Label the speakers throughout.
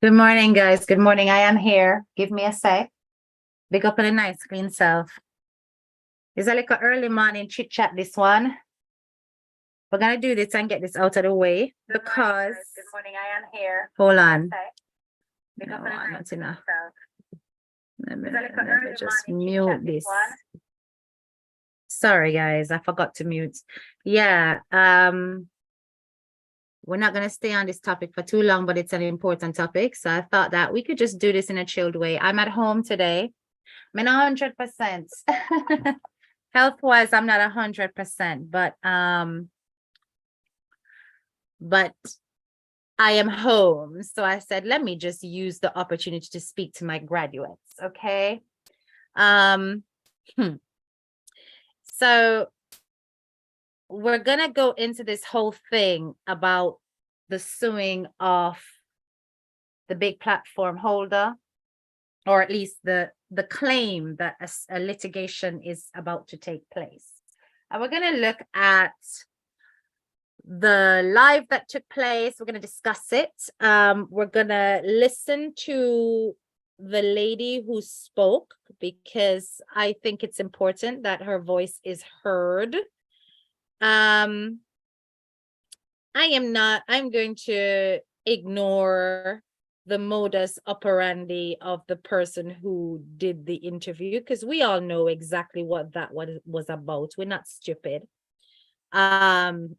Speaker 1: Good morning, guys. Good morning. I am here. Give me a sec. Big up on a nice clean self. It's a little early morning chit chat, this one. We're gonna do this and get this out of the way because
Speaker 2: Good morning, I am here.
Speaker 1: hold on.
Speaker 2: Big
Speaker 1: No,
Speaker 2: up on a
Speaker 1: not
Speaker 2: nice
Speaker 1: enough.
Speaker 2: self.
Speaker 1: Let me,
Speaker 2: It's a little
Speaker 1: let me
Speaker 2: early
Speaker 1: just
Speaker 2: morning chit
Speaker 1: mute
Speaker 2: chat,
Speaker 1: this.
Speaker 2: this one.
Speaker 1: Sorry, guys. I forgot to mute. Yeah. We're not gonna stay on this topic for too long, but it's an important topic. So I thought that we could just do this in a chilled way. I'm at home today. I'm not 100%. Health-wise, I'm not 100%, but I am home. So I said, let me just use the opportunity to speak to my graduates. Okay. So we're gonna go into this whole thing about the suing of the big platform holder, or at least the claim that a litigation is about to take place. And we're gonna look at the live that took place. We're going to discuss it. We're going to listen to the lady who spoke because I think it's important that her voice is heard. I'm going to ignore the modus operandi of the person who did the interview because we all know exactly what that was about. We're not stupid. And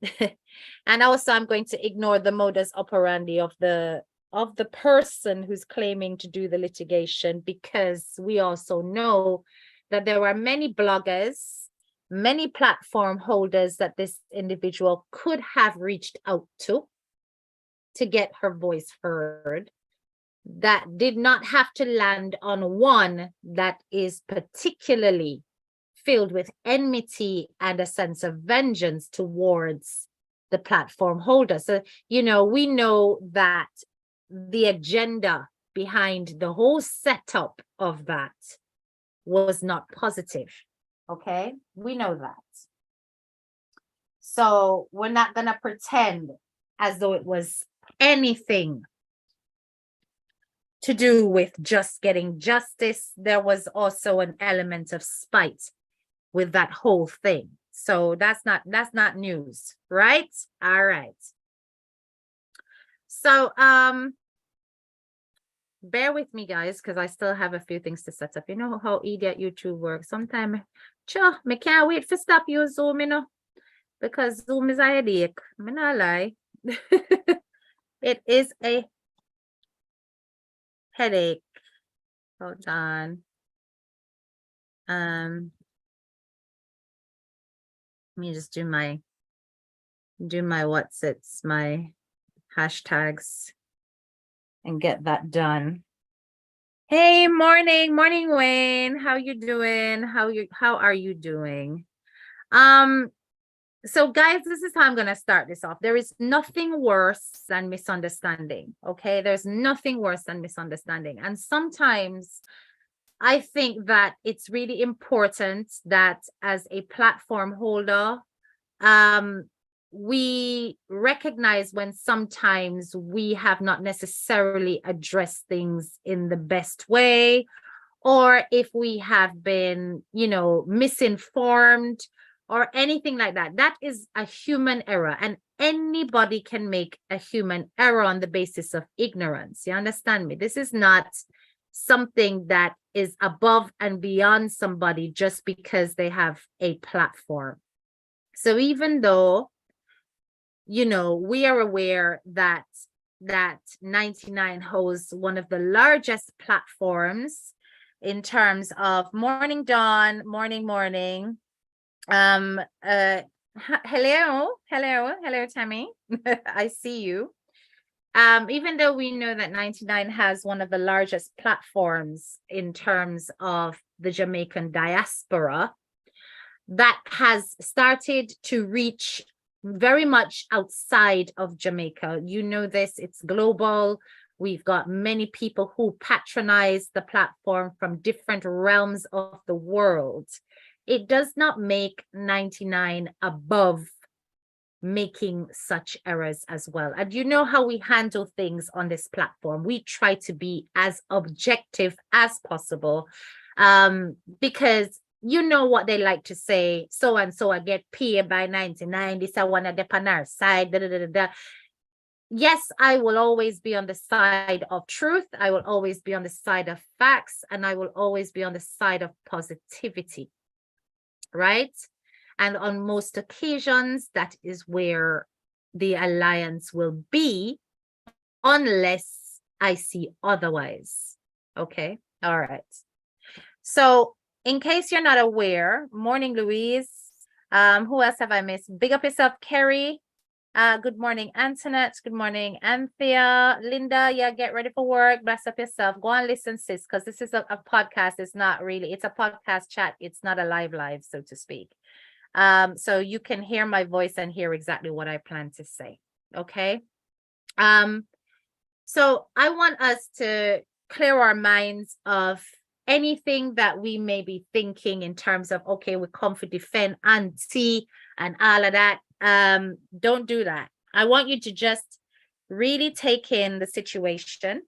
Speaker 1: also I'm going to ignore the modus operandi of the person who's claiming to do the litigation, because we also know that there are many bloggers, many platform holders that this individual could have reached out to get her voice heard, that did not have to land on one that is particularly filled with enmity and a sense of vengeance towards the platform holder. So, we know that the agenda behind the whole setup of that was not positive. Okay, we know that. So we're not going to pretend as though it was anything to do with just getting justice. There was also an element of spite with that whole thing. So that's not news, right? All right. So bear with me, guys, because I still have a few things to set up. You know how idiot YouTube works. Sometimes me can't wait for stop you Zoom, because Zoom is a headache. I'm not lie. It is a headache. Hold on. Let me just do my what's it's my hashtags and get that done. Hey, morning Wayne. How you doing? How are you doing? So guys, this is how I'm gonna start this off. There is nothing worse than misunderstanding. Okay, there's nothing worse than misunderstanding. And sometimes I think that it's really important that as a platform holder, we recognize when sometimes we have not necessarily addressed things in the best way, or if we have been, misinformed or anything like that. That is a human error, and anybody can make a human error on the basis of ignorance. You understand me? This is not something that is above and beyond somebody just because they have a platform. So even though, we are aware that 99 hosts one of the largest platforms in terms of morning dawn, morning. Hello, Tammy. I see you. Even though we know that 99 has one of the largest platforms in terms of the Jamaican diaspora, that has started to reach very much outside of Jamaica. You know this, it's global. We've got many people who patronize the platform from different realms of the world. It does not make 99 above making such errors as well. And you know how we handle things on this platform. We try to be as objective as possible, because you know what they like to say, so and so I get paid by 99, this I want to dip on our side, da, da, da, da, da. Yes, I will always be on the side of truth. I will always be on the side of facts, and I will always be on the side of positivity, right? And on most occasions, that is where the alliance will be, unless I see otherwise. Okay, all right. So in case you're not aware, morning, Louise. Who else have I missed? Big up yourself, Kerry. Good morning, Antoinette. Good morning, Anthea. Linda, yeah, get ready for work. Bless up yourself. Go and listen, sis, because this is a podcast. It's not really, it's a podcast chat. It's not a live, so to speak. So you can hear my voice and hear exactly what I plan to say. Okay. So I want us to clear our minds of anything that we may be thinking in terms of, okay, we come for defend auntie and all of that. Don't do that. I want you to just really take in the situation,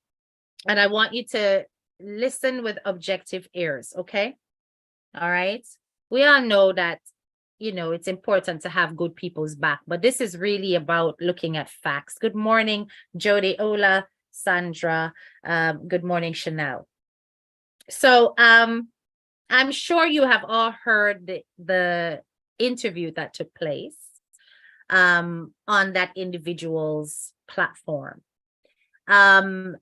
Speaker 1: and I want you to listen with objective ears. Okay. All right. We all know that, you know, it's important to have good people's back, but this is really about looking at facts. Good morning, Jody, Ola, Sandra. Good morning, Chanel. So I'm sure you have all heard the interview that took place on that individual's platform. And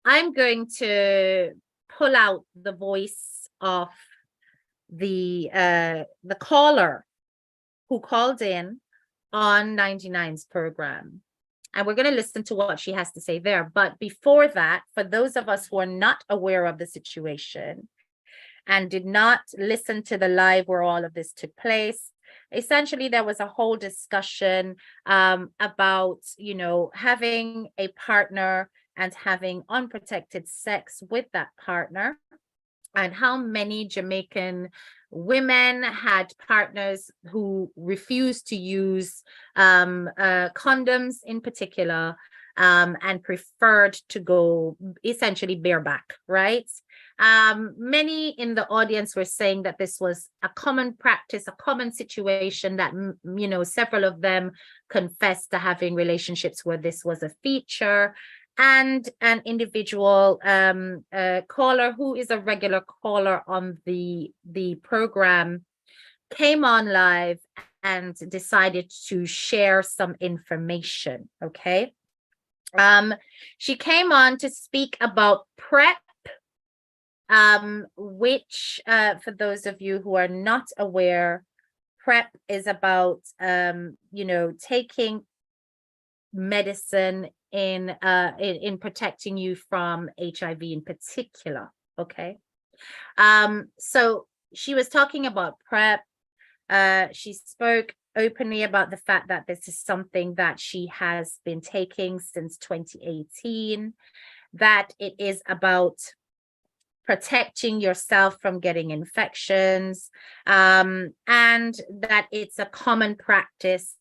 Speaker 1: I'm going to pull out the voice of the caller who called in on 99's program. And we're going to listen to what she has to say there. But before that, for those of us who are not aware of the situation and did not listen to the live where all of this took place, essentially there was a whole discussion about, you know, having a partner and having unprotected sex with that partner, and how many Jamaican women had partners who refused to use condoms in particular, and preferred to go essentially bareback, right? Many in the audience were saying that this was a common practice, a common situation, that, you know, several of them confessed to having relationships where this was a feature. And an individual caller who is a regular caller on the program came on live and decided to share some information. Okay. She came on to speak about PrEP, which for those of you who are not aware, PrEP is about you know, taking medicine in protecting you from HIV in particular. Okay. So she was talking about PrEP. She spoke openly about the fact that this is something that she has been taking since 2018, that it is about protecting yourself from getting infections, and that it's a common practice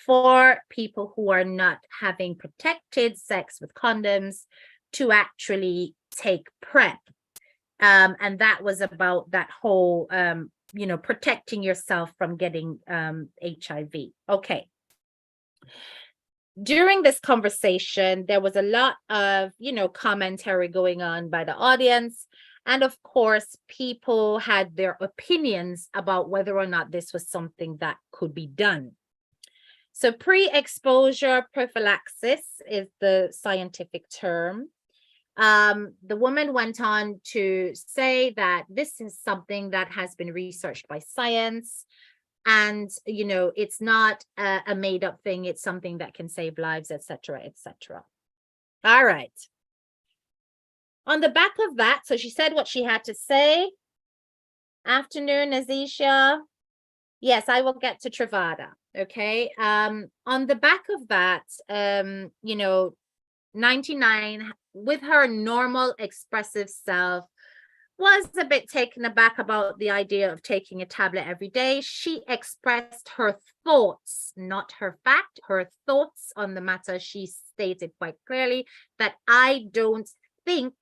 Speaker 1: for people who are not having protected sex with condoms to actually take PrEP. And that was about that whole, you know, protecting yourself from getting HIV. Okay. During this conversation, there was a lot of, you know, commentary going on by the audience. And of course, people had their opinions about whether or not this was something that could be done. So pre-exposure prophylaxis is the scientific term. The woman went on to say that this is something that has been researched by science, and, you know, it's not a made-up thing. It's something that can save lives, etc., etc. All right. On the back of that, so she said what she had to say. Afternoon, Azisha. Yes, I will get to Travada. Okay. On the back of that, you know, 99, with her normal expressive self, was a bit taken aback about the idea of taking a tablet every day. She expressed her thoughts, not her fact, her thoughts on the matter. She stated quite clearly that I don't think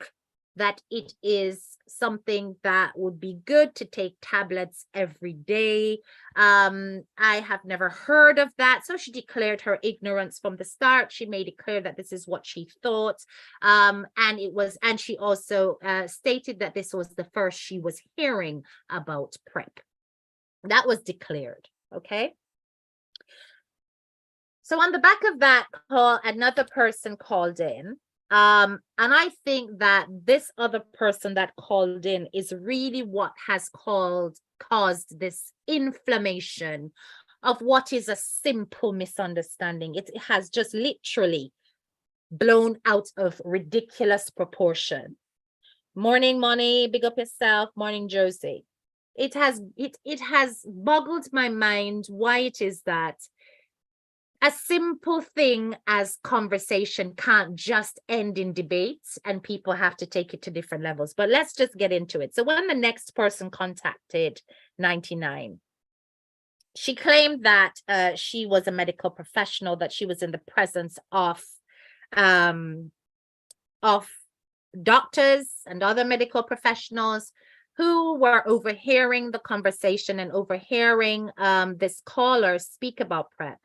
Speaker 1: that it is something that would be good to take tablets every day. I have never heard of that. So she declared her ignorance from the start. She made it clear that this is what she thought. And she also stated that this was the first she was hearing about PrEP. That was declared, okay? So on the back of that call, another person called in. And I think that this other person that called in is really what has caused this inflammation of what is a simple misunderstanding. It has just literally blown out of ridiculous proportion. Morning, Money, big up yourself. Morning, Josie. It has boggled my mind why it is that a simple thing as conversation can't just end in debates and people have to take it to different levels. But let's just get into it. So when the next person contacted 99, she claimed that she was a medical professional, that she was in the presence of doctors and other medical professionals who were overhearing the conversation and overhearing this caller speak about PrEP.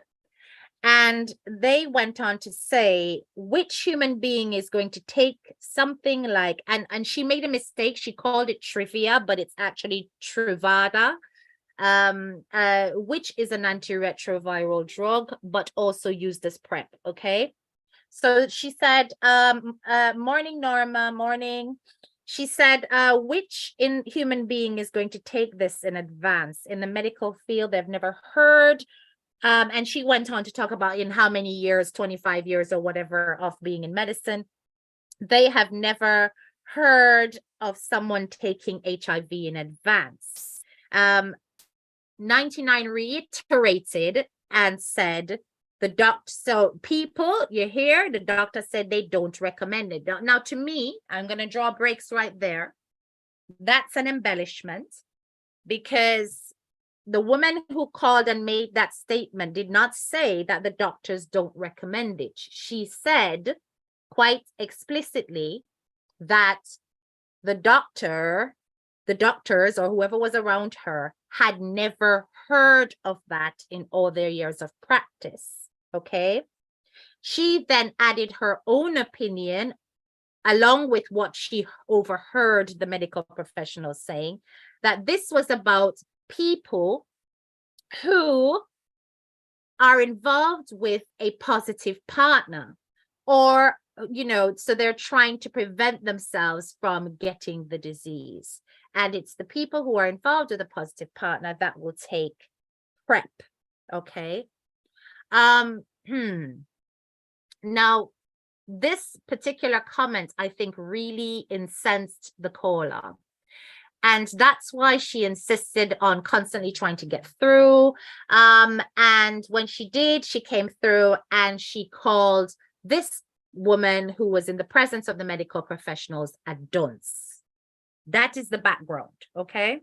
Speaker 1: And they went on to say, which human being is going to take something like, and she made a mistake. She called it trivia, but it's actually Truvada, which is an antiretroviral drug, but also used as PrEP. Okay. So she said, morning, Norma, morning. She said, which human being is going to take this in advance? In the medical field, they've never heard. And she went on to talk about in how many years, 25 years or whatever of being in medicine, they have never heard of someone taking HIV in advance. 99 reiterated and said, so people, you hear, the doctor said they don't recommend it. Now, to me, I'm going to draw breaks right there. That's an embellishment, because the woman who called and made that statement did not say that the doctors don't recommend it. She said quite explicitly that the doctors or whoever was around her had never heard of that in all their years of practice. Okay. She then added her own opinion along with what she overheard the medical professionals saying, that this was about people who are involved with a positive partner, or, so they're trying to prevent themselves from getting the disease. And it's the people who are involved with a positive partner that will take PrEP. Okay. Now, this particular comment, I think, really incensed the caller. And that's why she insisted on constantly trying to get through. And when she did, she came through and she called this woman who was in the presence of the medical professionals a dunce. That is the background, okay?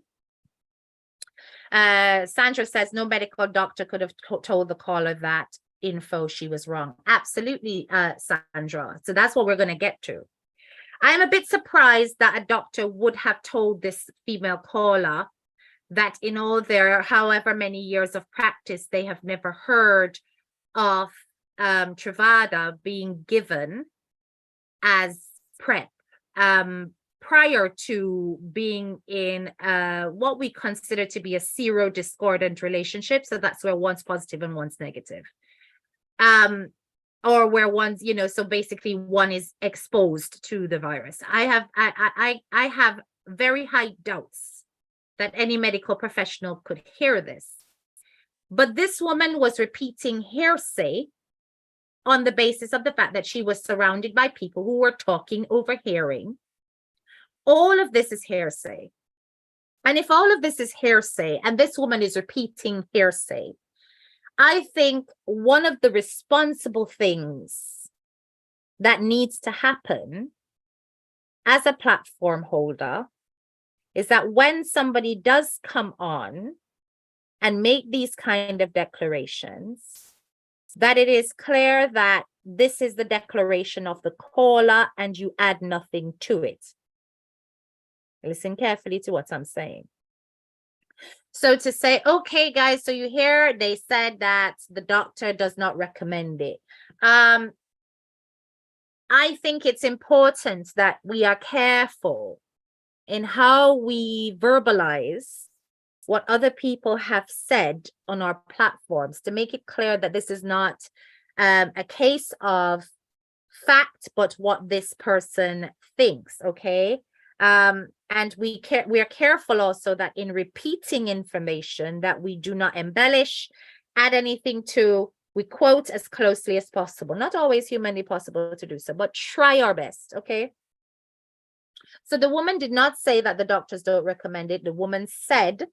Speaker 1: Sandra says, no medical doctor could have told the caller that info. She was wrong. Absolutely, Sandra. So that's what we're going to get to. I'm a bit surprised that a doctor would have told this female caller that in all their however many years of practice, they have never heard of Truvada being given as PrEP prior to being in what we consider to be a serodiscordant relationship. So that's where one's positive and one's negative. Or where one's, so basically one is exposed to the virus. I have very high doubts that any medical professional could hear this. But this woman was repeating hearsay on the basis of the fact that she was surrounded by people who were talking, overhearing. All of this is hearsay. And if all of this is hearsay, and this woman is repeating hearsay, I think one of the responsible things that needs to happen as a platform holder is that when somebody does come on and make these kind of declarations, that it is clear that this is the declaration of the caller and you add nothing to it. Listen carefully to what I'm saying. So to say, okay, guys, so you hear they said that the doctor does not recommend it. I think it's important that we are careful in how we verbalize what other people have said on our platforms to make it clear that this is not a case of fact, but what this person thinks, okay? And we are careful also that in repeating information that we do not embellish, add anything to, we quote as closely as possible. Not always humanly possible to do so, but try our best, okay? So the woman did not say that the doctors don't recommend it. The woman said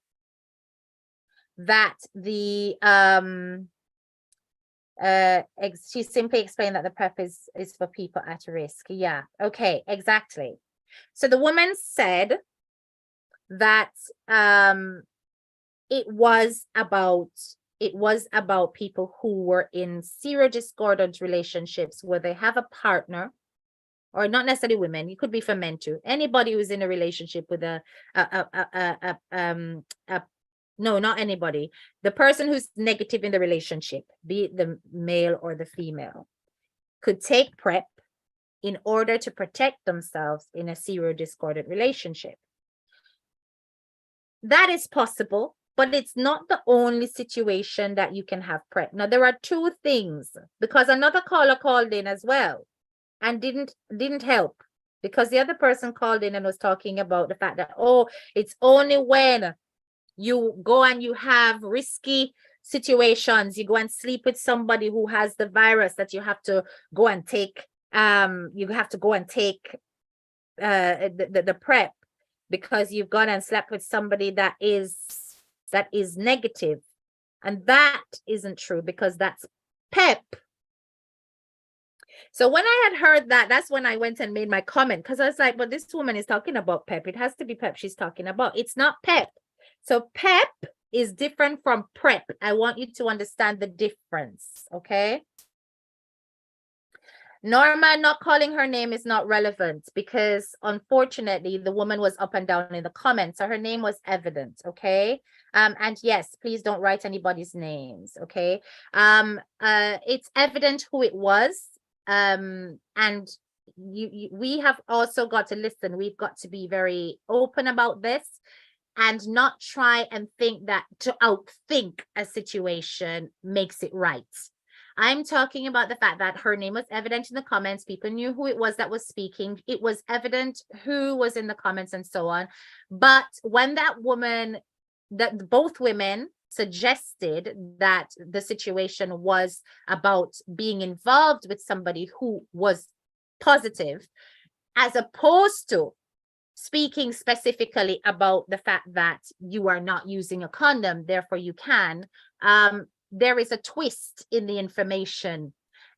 Speaker 1: that she simply explained that the PrEP is for people at risk. Yeah, okay, exactly. So the woman said that it was about people who were in serodiscordant relationships where they have a partner, or not necessarily women, it could be for men too. Anybody who's in a relationship with no, not anybody. The person who's negative in the relationship, be it the male or the female, could take PrEP in order to protect themselves in a serodiscordant relationship. That is possible, but it's not the only situation that you can have PrEP. Now, there are two things, because another caller called in as well and didn't help, because the other person called in and was talking about the fact that, oh, it's only when you go and you have risky situations, you go and sleep with somebody who has the virus, that you have to go and take the PrEP, because you've gone and slept with somebody that is negative. And that isn't true, because that's PEP. So when I had heard that, that's when I went and made my comment, because I was like, but this woman is talking about PEP. It has to be PEP she's talking about. It's not PEP. So PEP is different from PrEP. I want you to understand the difference, okay? Norma not calling her name is not relevant, because unfortunately the woman was up and down in the comments, so her name was evident, okay? And yes, please don't write anybody's names, okay? It's evident who it was, and we have also got to listen. We've got to be very open about this and not try and think that to outthink a situation makes it right. I'm talking about the fact that her name was evident in the comments. People knew who it was that was speaking. It was evident who was in the comments and so on. But when that woman, that both women suggested that the situation was about being involved with somebody who was positive, as opposed to speaking specifically about the fact that you are not using a condom, therefore you can, there is a twist in the information,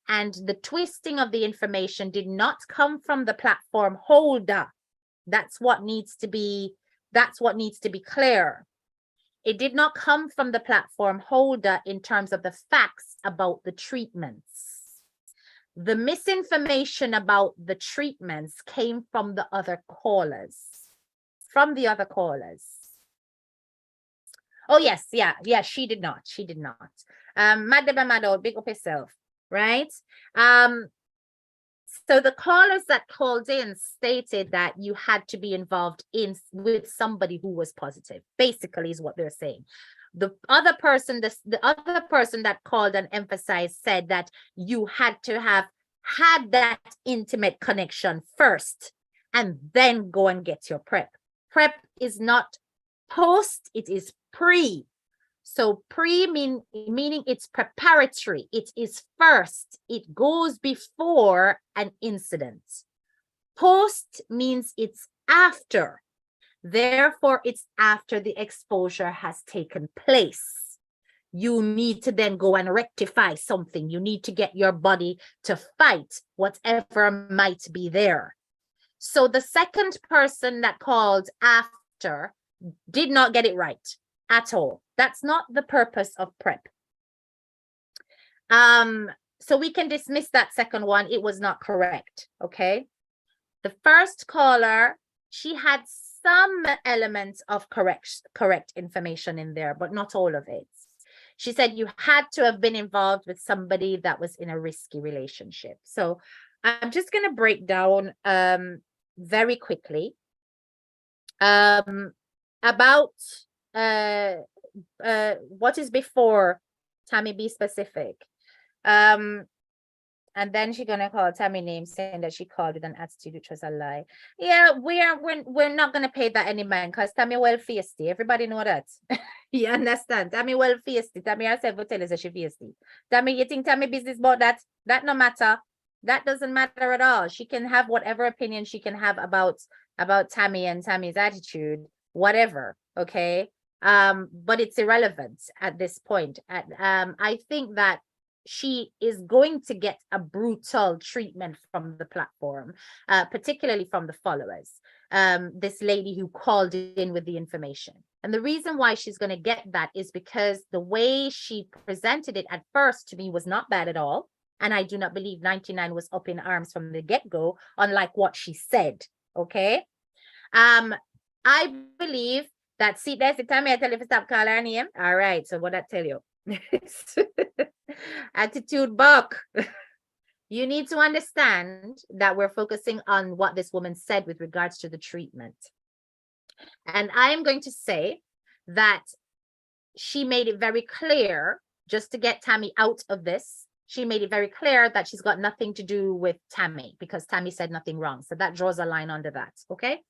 Speaker 1: and the twisting of the information did not come from the platform holder. That's what needs to be clear. It did not come from the platform holder in terms of the facts about the treatments. The misinformation about the treatments came from the other callers. Oh, yes, yeah, she did not. Madam, big up yourself, right? So the callers that called in stated that you had to be involved with somebody who was positive, basically is what they're saying. The other person that called and emphasized said that you had to have had that intimate connection first and then go and get your PrEP. PrEP is not post, it is pre. So pre meaning it's preparatory. It is first. It goes before an incident. Post means it's after. Therefore, it's after the exposure has taken place. You need to then go and rectify something. You need to get your body to fight whatever might be there. So the second person that called after actor did not get it right at all. That's not the purpose of prep. So we can dismiss that second one. It was not correct. Okay. The first caller, she had some elements of correct information in there, but not all of it. She said you had to have been involved with somebody that was in a risky relationship. So I'm just going to break down very quickly about what is before Tammy be specific. And then she's gonna call Tammy name, saying that she called with an attitude, which was a lie. Yeah, we're not gonna pay that any man, because Tammy well feisty. Everybody know that. You understand? Tammy well feisty. Tammy herself will tell us that she feisty. Tammy, you think Tammy business about that? That no matter. That doesn't matter at all. She can have whatever opinion she can have about Tammy and Tammy's attitude, whatever. Okay. But it's irrelevant at this point. I think that she is going to get a brutal treatment from the platform, particularly from the followers. This lady who called in with the information. And the reason why she's going to get that is because the way she presented it at first to me was not bad at all. And I do not believe 99 was up in arms from the get-go, unlike what she said. Okay. I believe that, see, there's the time I tell you to stop calling her name. All right. So what I tell you? Attitude buck. You need to understand that we're focusing on what this woman said with regards to the treatment. And I am going to say that she made it very clear, just to get Tammy out of this, she made it very clear that she's got nothing to do with Tammy, because Tammy said nothing wrong. So that draws a line under that. Okay.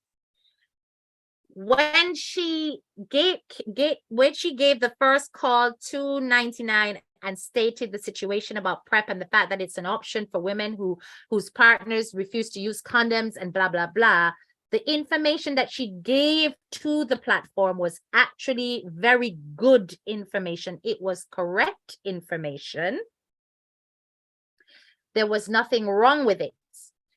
Speaker 1: When she gave the first call to 99 and stated the situation about PrEP and the fact that it's an option for women whose partners refuse to use condoms and blah, blah, blah, the information that she gave to the platform was actually very good information. It was correct information. There was nothing wrong with it.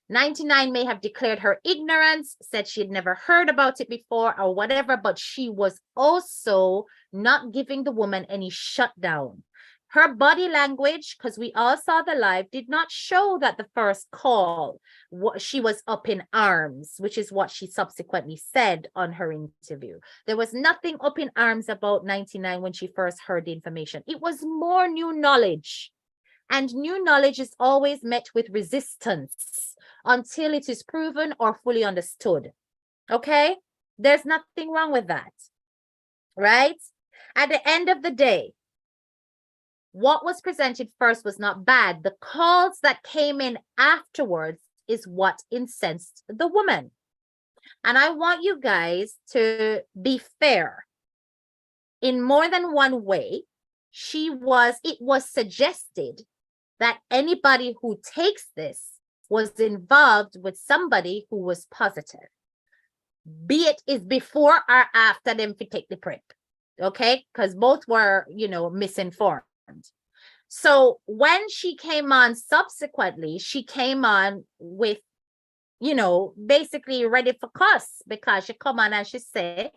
Speaker 1: 99 may have declared her ignorance, said she had never heard about it before or whatever, but she was also not giving the woman any shutdown. Her body language, because we all saw the live, did not show that the first call, she was up in arms, which is what she subsequently said on her interview. There was nothing up in arms about 99 when she first heard the information. It was more new knowledge. And new knowledge is always met with resistance until it is proven or fully understood. Okay? There's nothing wrong with that. Right? At the end of the day, what was presented first was not bad. The calls that came in afterwards is what incensed the woman. And I want you guys to be fair. In more than one way, it was suggested that anybody who takes this was involved with somebody who was positive, be it is before or after them to take the PrEP. Okay, because both were, misinformed. So when she came on subsequently, she came on with, basically ready for cuss, because she come on and she said,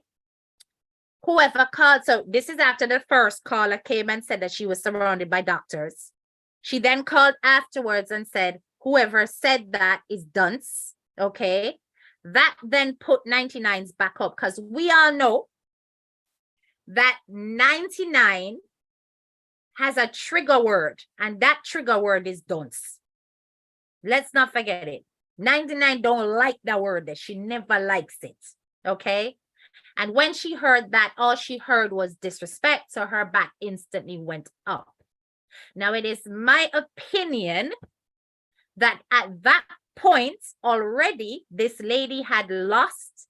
Speaker 1: whoever called, so this is after the first caller came and said that she was surrounded by doctors. She then called afterwards and said, whoever said that is dunce. Okay. That then put 99's back up, because we all know that 99 has a trigger word, and that trigger word is dunce. Let's not forget it. 99 don't like that word. That she never likes it. Okay. And when she heard that, all she heard was disrespect. So her back instantly went up. Now, it is my opinion that at that point already, this lady had lost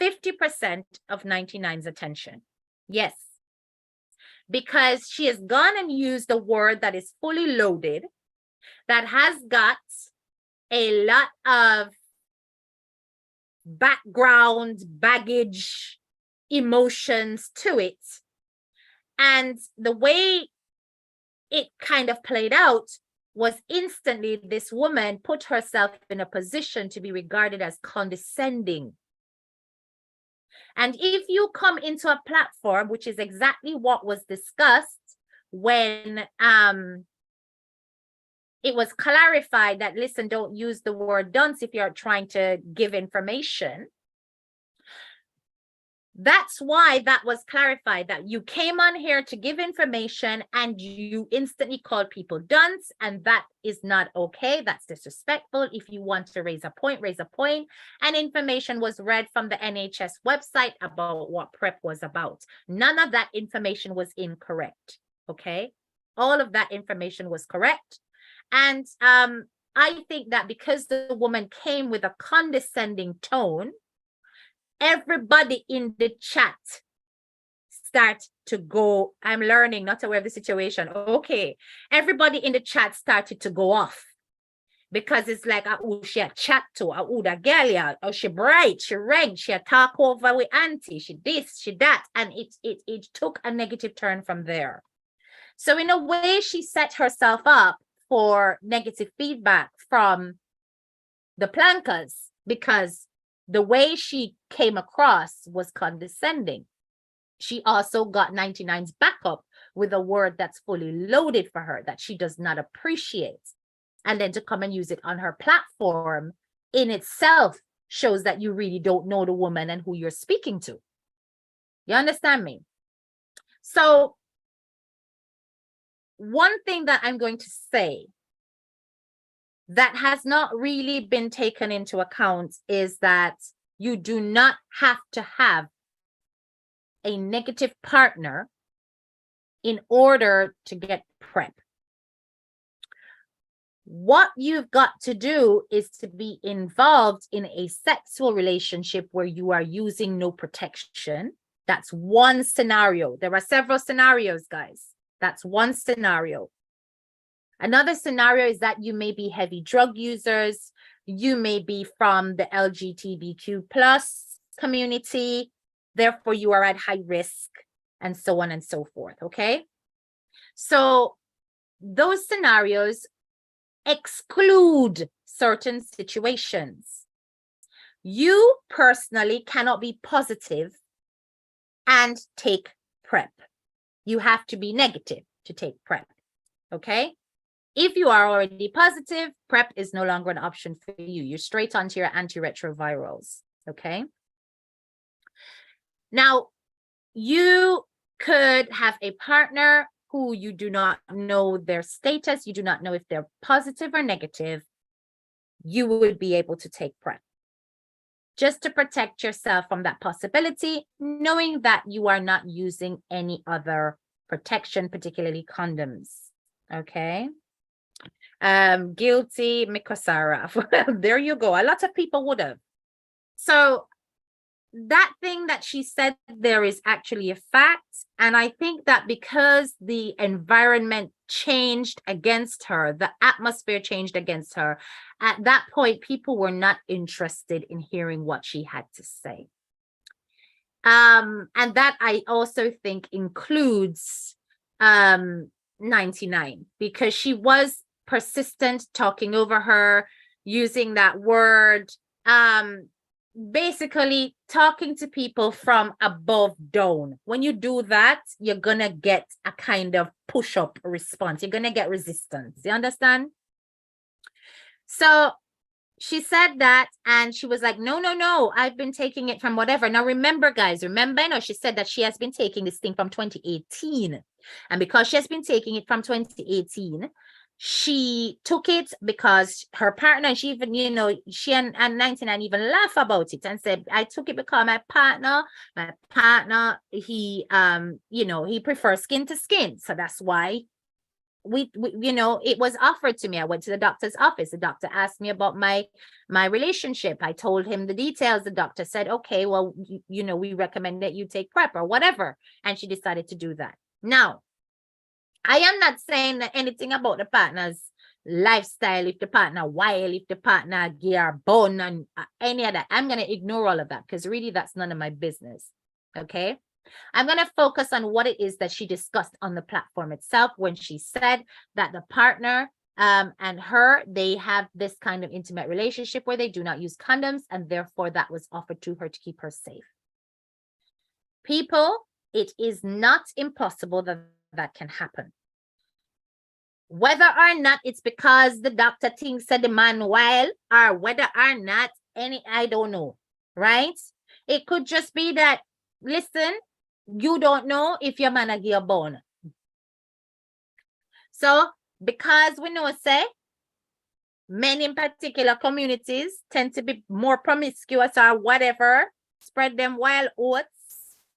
Speaker 1: 50% of 99's attention. Yes. Because she has gone and used a word that is fully loaded, that has got a lot of background, baggage, emotions to it. And the way it kind of played out was instantly this woman put herself in a position to be regarded as condescending. And if you come into a platform, which is exactly what was discussed when it was clarified that, listen, don't use the word dunce if you're trying to give information. That's why that was clarified, that you came on here to give information and you instantly called people dunce, and that is not okay. That's disrespectful. If you want to raise a point, raise a point. And information was read from the NHS website about what PrEP was about. None of that information was incorrect, okay? All of that information was correct. And I think that because the woman came with a condescending tone, everybody in the chat start to go, I'm learning, not aware of the situation. Okay. Everybody in the chat started to go off because it's like, oh, she a chat to, oh, that girl, yeah, oh, she bright, she red, she a talk over with auntie, she this, she that. And it took a negative turn from there. So in a way, she set herself up for negative feedback from the plankers because the way she came across was condescending. She also got 99's backup with a word that's fully loaded for her that she does not appreciate. And then to come and use it on her platform in itself shows that you really don't know the woman and who you're speaking to. You understand me? So one thing that I'm going to say that has not really been taken into account is that you do not have to have a negative partner in order to get PrEP. What you've got to do is to be involved in a sexual relationship where you are using no protection. That's one scenario. There are several scenarios, guys. That's one scenario. Another scenario is that you may be heavy drug users. You may be from the LGBTQ plus community. Therefore, you are at high risk and so on and so forth. Okay. So those scenarios exclude certain situations. You personally cannot be positive and take PrEP. You have to be negative to take PrEP. Okay. If you are already positive, PrEP is no longer an option for you. You're straight onto your antiretrovirals, okay? Now, you could have a partner who you do not know their status. You do not know if they're positive or negative. You would be able to take PrEP just to protect yourself from that possibility, knowing that you are not using any other protection, particularly condoms, okay? Guilty, Mikosara. There you go. A lot of people would have. So that thing that she said there is actually a fact. And I think that because the environment changed against her, the atmosphere changed against her, at that point, people were not interested in hearing what she had to say. And that I also think includes 99, because she was persistent, talking over her, using that word, basically talking to people from above down. When you do that, you're gonna get a kind of push-up response. You're gonna get resistance. You understand? So she said that, and she was like, no, I've been taking it from whatever. Now, remember, guys, she said that she has been taking this thing from 2018. And because she has been taking it from 2018, she took it because her partner, she even, she and 99 even laugh about it and said, I took it because my partner, he, he prefers skin to skin. So that's why we it was offered to me. I went to the doctor's office. The doctor asked me about my relationship. I told him the details. The doctor said, okay, well, we recommend that you take PrEP or whatever. And she decided to do that. Now, I am not saying that anything about the partner's lifestyle, if the partner wild, if the partner gear bone and any of that. I'm going to ignore all of that because really that's none of my business. Okay. I'm going to focus on what it is that she discussed on the platform itself when she said that the partner and her, they have this kind of intimate relationship where they do not use condoms, and therefore that was offered to her to keep her safe. People, it is not impossible that that can happen. Whether or not it's because the doctor thinks that the man wild, or whether or not I don't know, right? It could just be that, listen, you don't know if your man a give a bone. So, because we know, say, men in particular communities tend to be more promiscuous or whatever, spread them wild oats,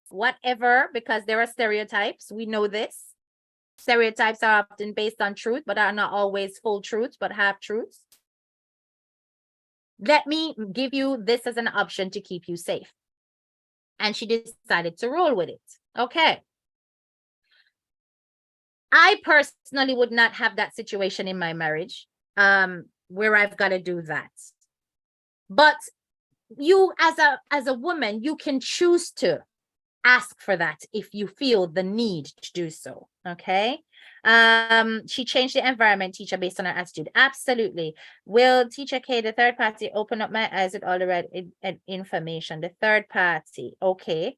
Speaker 1: whatever, because there are stereotypes. We know this. Stereotypes are often based on truth, but are not always full truths, but half truths. Let me give you this as an option to keep you safe. And she decided to roll with it. Okay. I personally would not have that situation in my marriage, where I've got to do that. But you, as a woman, you can choose to ask for that if you feel the need to do so. Okay. She changed the environment, teacher, based on her attitude. Absolutely. Will teacher K, the third party, open up my eyes with all the right information? The third party. Okay.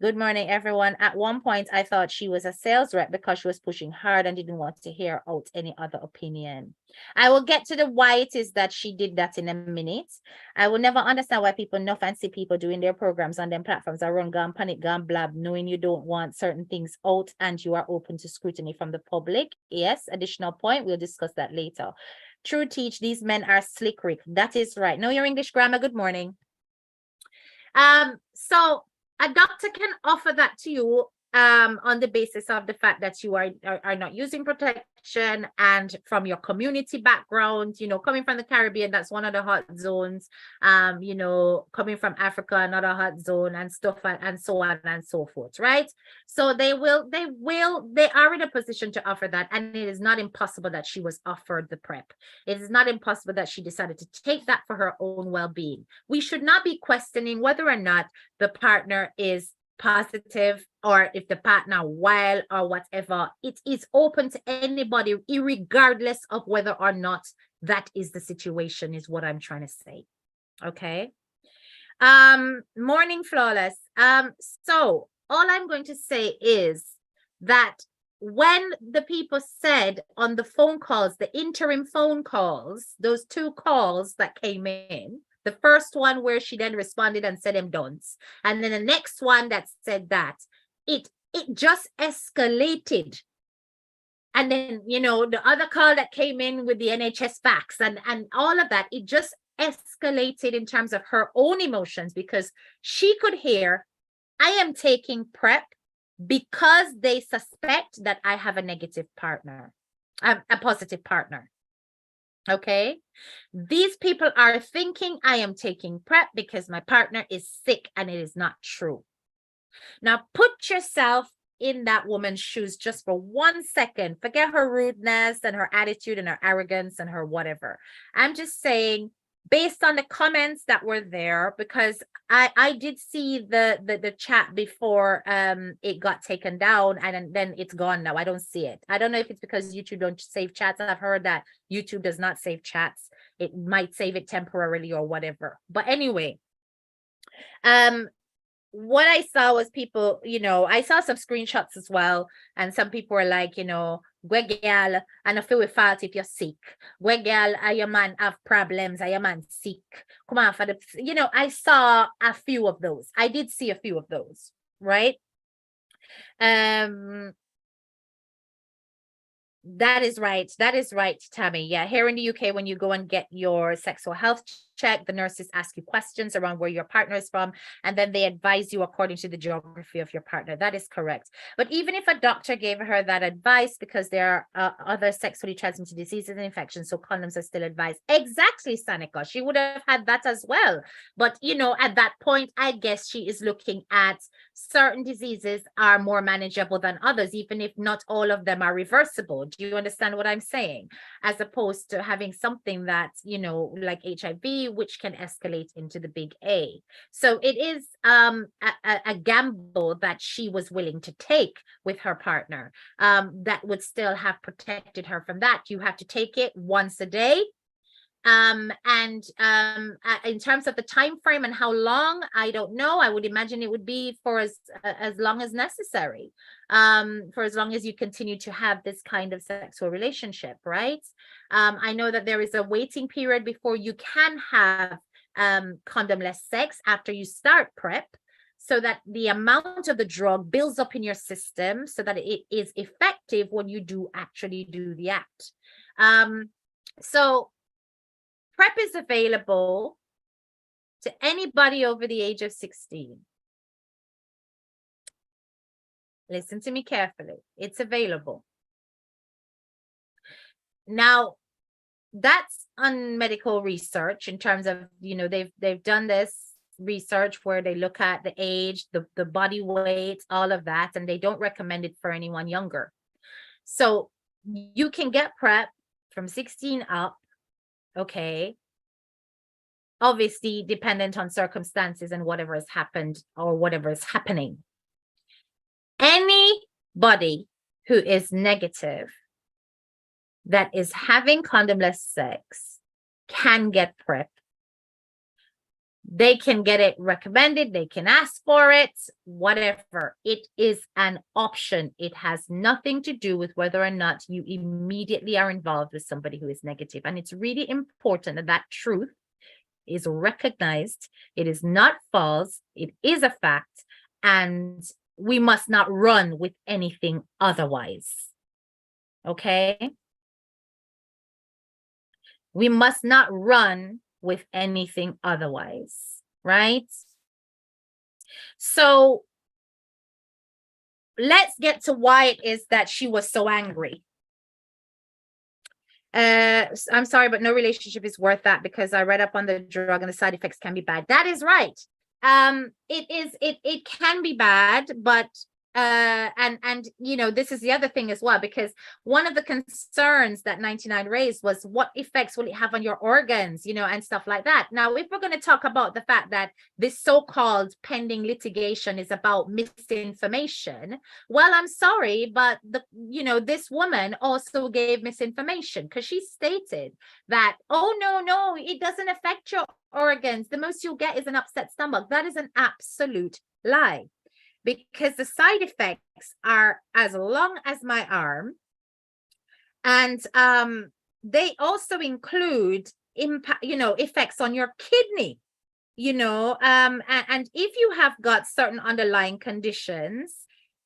Speaker 1: Good morning, everyone. At one point, I thought she was a sales rep because she was pushing hard and didn't want to hear out any other opinion. I will get to the why it is that she did that in a minute. I will never understand why people, no fancy people doing their programs on them platforms are run, gone, panic, gone, blab, knowing you don't want certain things out and you are open to scrutiny from the public. Yes, additional point. We'll discuss that later. True teach, these men are slick, Rick. That is right. Know your English grammar. Good morning. So a doctor can offer that to you on the basis of the fact that you are not using protection, and from your community background, you know, coming from the Caribbean, that's one of the hot zones, you know, coming from Africa, another hot zone, and stuff, and so on and so forth, right? So they are in a position to offer that, and it is not impossible that she was offered the prep. It is not impossible that she decided to take that for her own well-being. We should not be questioning whether or not the partner is positive, or if the partner wild or whatever. It is open to anybody, irregardless of whether or not that is the situation, is what I'm trying to say. Okay. Morning, flawless. So all I'm going to say is that when the people said on the phone calls, the interim phone calls, those 2 calls that came in, the first one where she then responded and said them don'ts, and then the next one that said that, it just escalated. And then, you know, the other call that came in with the NHS facts and all of that, it just escalated in terms of her own emotions, because she could hear, I am taking prep because they suspect that I have a negative partner, a positive partner. Okay. These people are thinking I am taking prep because my partner is sick, and it is not true. Now put yourself in that woman's shoes just for 1 second. Forget her rudeness and her attitude and her arrogance and her whatever. I'm just saying, based on the comments that were there, because I did see the chat before it got taken down, and then it's gone now. I don't see it. I don't know if it's because YouTube don't save chats. I've heard that YouTube does not save chats. It might save it temporarily or whatever. But anyway, what I saw was people, you know, I saw some screenshots as well, and some people were like, you know, girl, and I feel with fault if you're sick. Girl, are your man have problems? Are your man sick? Come on for the, you know, I saw a few of those. I did see a few of those, right? That is right. That is right, Tammy. Yeah, here in the UK, when you go and get your sexual health check, the nurses ask you questions around where your partner is from, and then they advise you according to the geography of your partner. That is correct. But even if a doctor gave her that advice, because there are other sexually transmitted diseases and infections, so condoms are still advised. Exactly, Sanika. She would have had that as well. But, you know, at that point, I guess she is looking at certain diseases are more manageable than others, even if not all of them are reversible. Do you understand what I'm saying? As opposed to having something that, you know, like HIV, which can escalate into the big A. So it is a gamble that she was willing to take with her partner, that would still have protected her from that. You have to take it once a day, In terms of the time frame and how long, I don't know. I would imagine it would be for as long as necessary, for as long as you continue to have this kind of sexual relationship, right? I know that there is a waiting period before you can have condom-less sex after you start PrEP, so that the amount of the drug builds up in your system so that it is effective when you do actually do the act. So PrEP is available to anybody over the age of 16. Listen to me carefully. It's available. Now, that's on medical research in terms of, they've done this research where they look at the age, the body weight, all of that, and they don't recommend it for anyone younger. So you can get PrEP from 16 up. Okay. Obviously, dependent on circumstances and whatever has happened or whatever is happening. Anybody who is negative that is having condomless sex can get PrEP. They can get it recommended. They can ask for it, whatever. It is an option. It has nothing to do with whether or not you immediately are involved with somebody who is negative. And it's really important that that truth is recognized. It is not false. It is a fact. And we must not run with anything otherwise. Okay? We must not run with anything otherwise, right? So let's get to why it is that she was so angry. I'm sorry, but no relationship is worth that because I read up on the drug and the side effects can be bad. That is right. It can be bad, but this is the other thing as well, because one of the concerns that 99 raised was what effects will it have on your organs, and stuff like that. Now, if we're going to talk about the fact that this so-called pending litigation is about misinformation, well, I'm sorry, but this woman also gave misinformation, because she stated that, oh, no, it doesn't affect your organs. The most you'll get is an upset stomach. That is an absolute lie. Because the side effects are as long as my arm, and they also include effects on your kidney, and if you have got certain underlying conditions,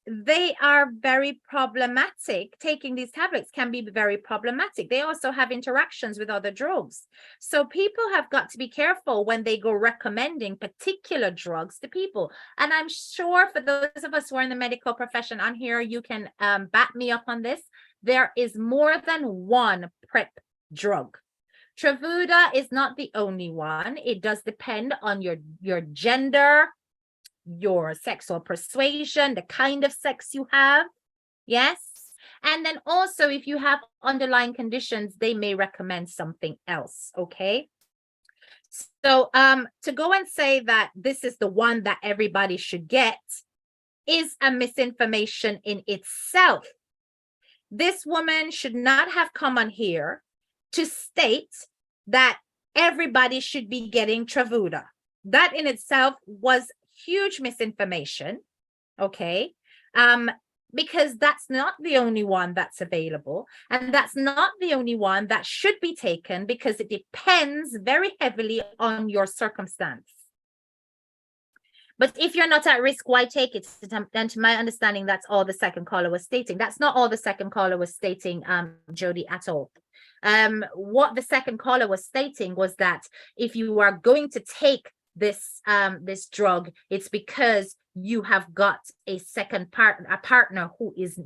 Speaker 1: they are very problematic. Taking these tablets can be very problematic. They also have interactions with other drugs. So people have got to be careful when they go recommending particular drugs to people. And I'm sure for those of us who are in the medical profession on here, you can back me up on this. There is more than one PrEP drug. Truvada is not the only one. It does depend on your gender, your sexual persuasion, the kind of sex you have. Yes. And then also, if you have underlying conditions, they may recommend something else. Okay. So to go and say that this is the one that everybody should get is a misinformation in itself. This woman should not have come on here to state that everybody should be getting Truvada. That in itself was huge misinformation. Okay. Because that's not the only one that's available, and that's not the only one that should be taken, because it depends very heavily on your circumstance. But if you're not at risk, why take it? And to my understanding, that's all the second caller was stating. That's not all the second caller was stating, Jody, at all. What the second caller was stating was that if you are going to take this drug, it's because you have got a partner who is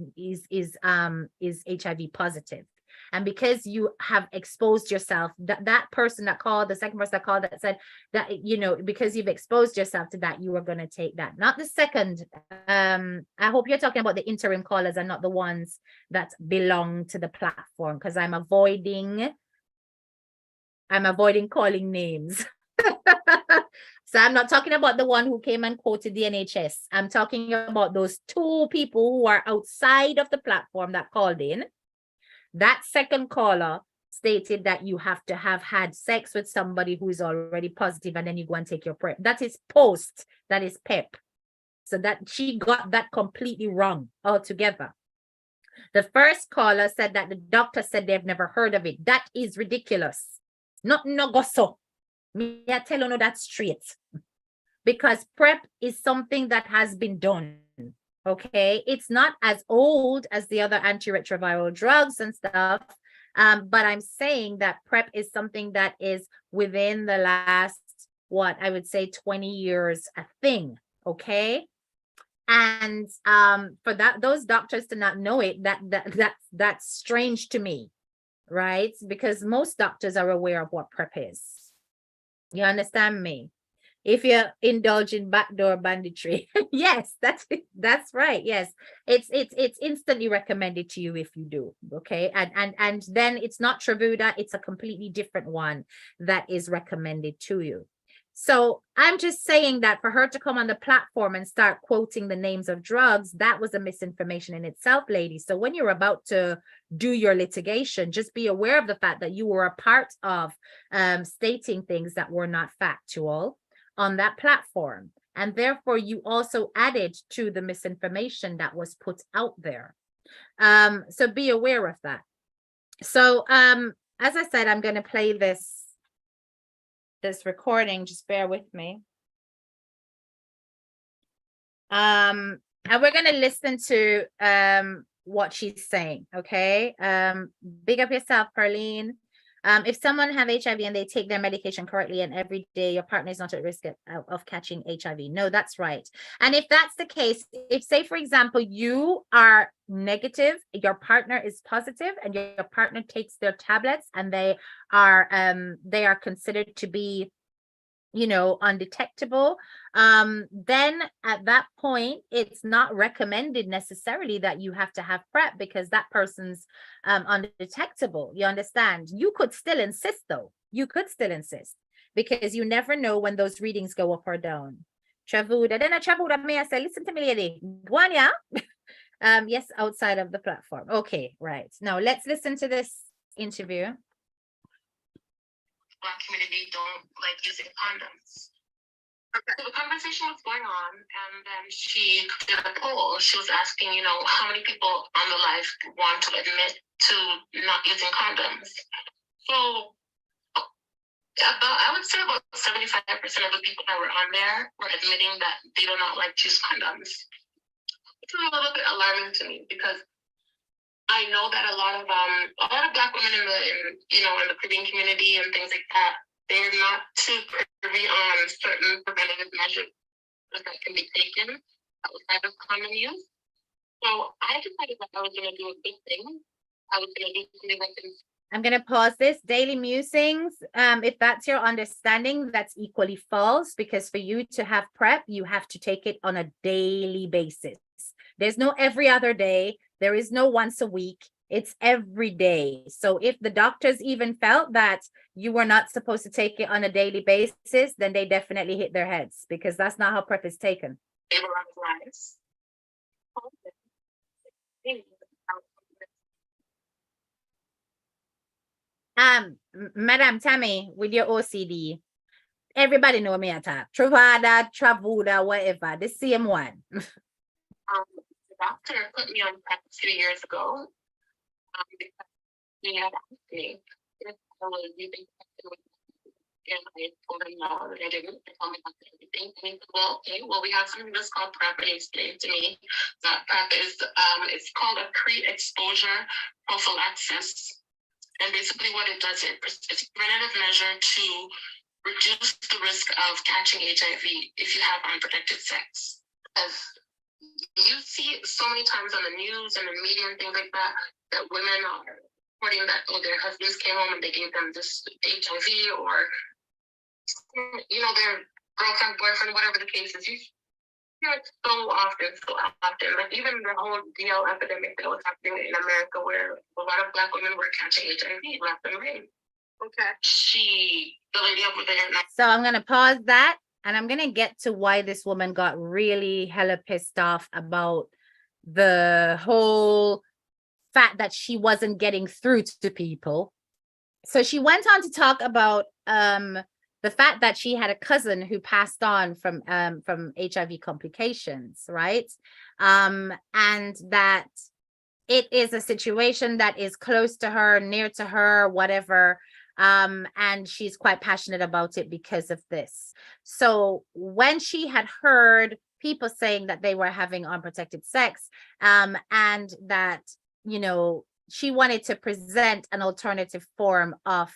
Speaker 1: HIV positive, and because you have exposed yourself, that person that called, the second person that called, that said that because you've exposed yourself to that, you are going to take that. Not the second. I hope you're talking about the interim callers and not the ones that belong to the platform, because I'm avoiding calling names. So I'm not talking about the one who came and quoted the NHS. I'm talking about those two people who are outside of the platform that called in. That second caller stated that you have to have had sex with somebody who is already positive and then you go and take your PrEP. That is post, that is PEP. So that she got that completely wrong altogether. The first caller said that the doctor said they've never heard of it. That is ridiculous. Not no go so. Me I tell you no that's straight. Because PrEP is something that has been done. Okay, it's not as old as the other antiretroviral drugs and stuff. But I'm saying that PrEP is something that is within the last, what I would say 20 years a thing. Okay. And for those doctors to not know it, that's strange to me, right? Because most doctors are aware of what PrEP is. You understand me? If you indulge in backdoor banditry, yes, that's right. Yes, it's instantly recommended to you if you do. Okay, and then it's not Travuda, it's a completely different one that is recommended to you. So I'm just saying that for her to come on the platform and start quoting the names of drugs, that was a misinformation in itself, ladies. So when you're about to do your litigation, just be aware of the fact that you were a part of stating things that were not factual on that platform. And therefore, you also added to the misinformation that was put out there. So be aware of that. So as I said, I'm going to play this recording. Just bear with me. And we're going to listen to what she's saying. Okay. Big up yourself, Perline. If someone have HIV and they take their medication correctly and every day your partner is not at risk of catching HIV. No, that's right. And if that's the case, if say, for example, you are negative, your partner is positive and your partner takes their tablets and they are considered to be, you know, undetectable, then at that point it's not recommended necessarily that you have to have PrEP because that person's undetectable. You understand? You could still insist though. You could still insist because you never know when those readings go up or down. Travuda, then a Travuda may I say, listen to me, lady. One, yeah. Yes, outside of the platform. Okay, right. Now let's listen to this interview.
Speaker 3: Black community don't like using condoms. Okay. So the conversation was going on, and then she did a poll. She was asking, you know, how many people on the live want to admit to not using condoms. So I would say about 75% of the people that were on there were admitting that they do not like to use condoms. It's a little bit alarming to me because I know that a lot of Black women in the Caribbean community and things like that, they're not too privy on certain preventative measures that can be taken outside of condom use. So I decided that I was going to do a big thing. I was going to do something like this.
Speaker 1: I'm going to pause this. Daily musings. If that's your understanding, that's equally false because for you to have PrEP, you have to take it on a daily basis. There's no every other day. There is no once a week. It's every day. So if the doctors even felt that you were not supposed to take it on a daily basis, then they definitely hit their heads because that's not how PrEP is taken. Madam Tammy, with your OCD, everybody know me attack. Travada, Travuda, whatever, the same one.
Speaker 3: The doctor put me on PrEP 2 years ago because he had asked me if I was using PrEP, and I told him no, that I didn't. I told him about everything, and he said, "Well, okay, well, we have something that's called PrEP." And he explained to me that PrEP is it's called a pre-exposure prophylaxis, and basically what it does is it's a preventative measure to reduce the risk of catching HIV if you have unprotected sex. Because you see it so many times on the news and the media and things like that, that women are reporting that, oh, their husbands came home and they gave them this HIV or, you know, their girlfriend, boyfriend, whatever the case is. You hear it so often. Like even the whole DL epidemic that was happening in America where a lot of Black women were catching HIV left and right. Okay. The lady over there.
Speaker 1: So I'm going to pause that. And I'm going to get to why this woman got really hella pissed off about the whole fact that she wasn't getting through to people. So she went on to talk about the fact that she had a cousin who passed on from HIV complications, right? And that it is a situation that is close to her, near to her, whatever. And she's quite passionate about it because of this. So when she had heard people saying that they were having unprotected sex, and that, you know, she wanted to present an alternative form of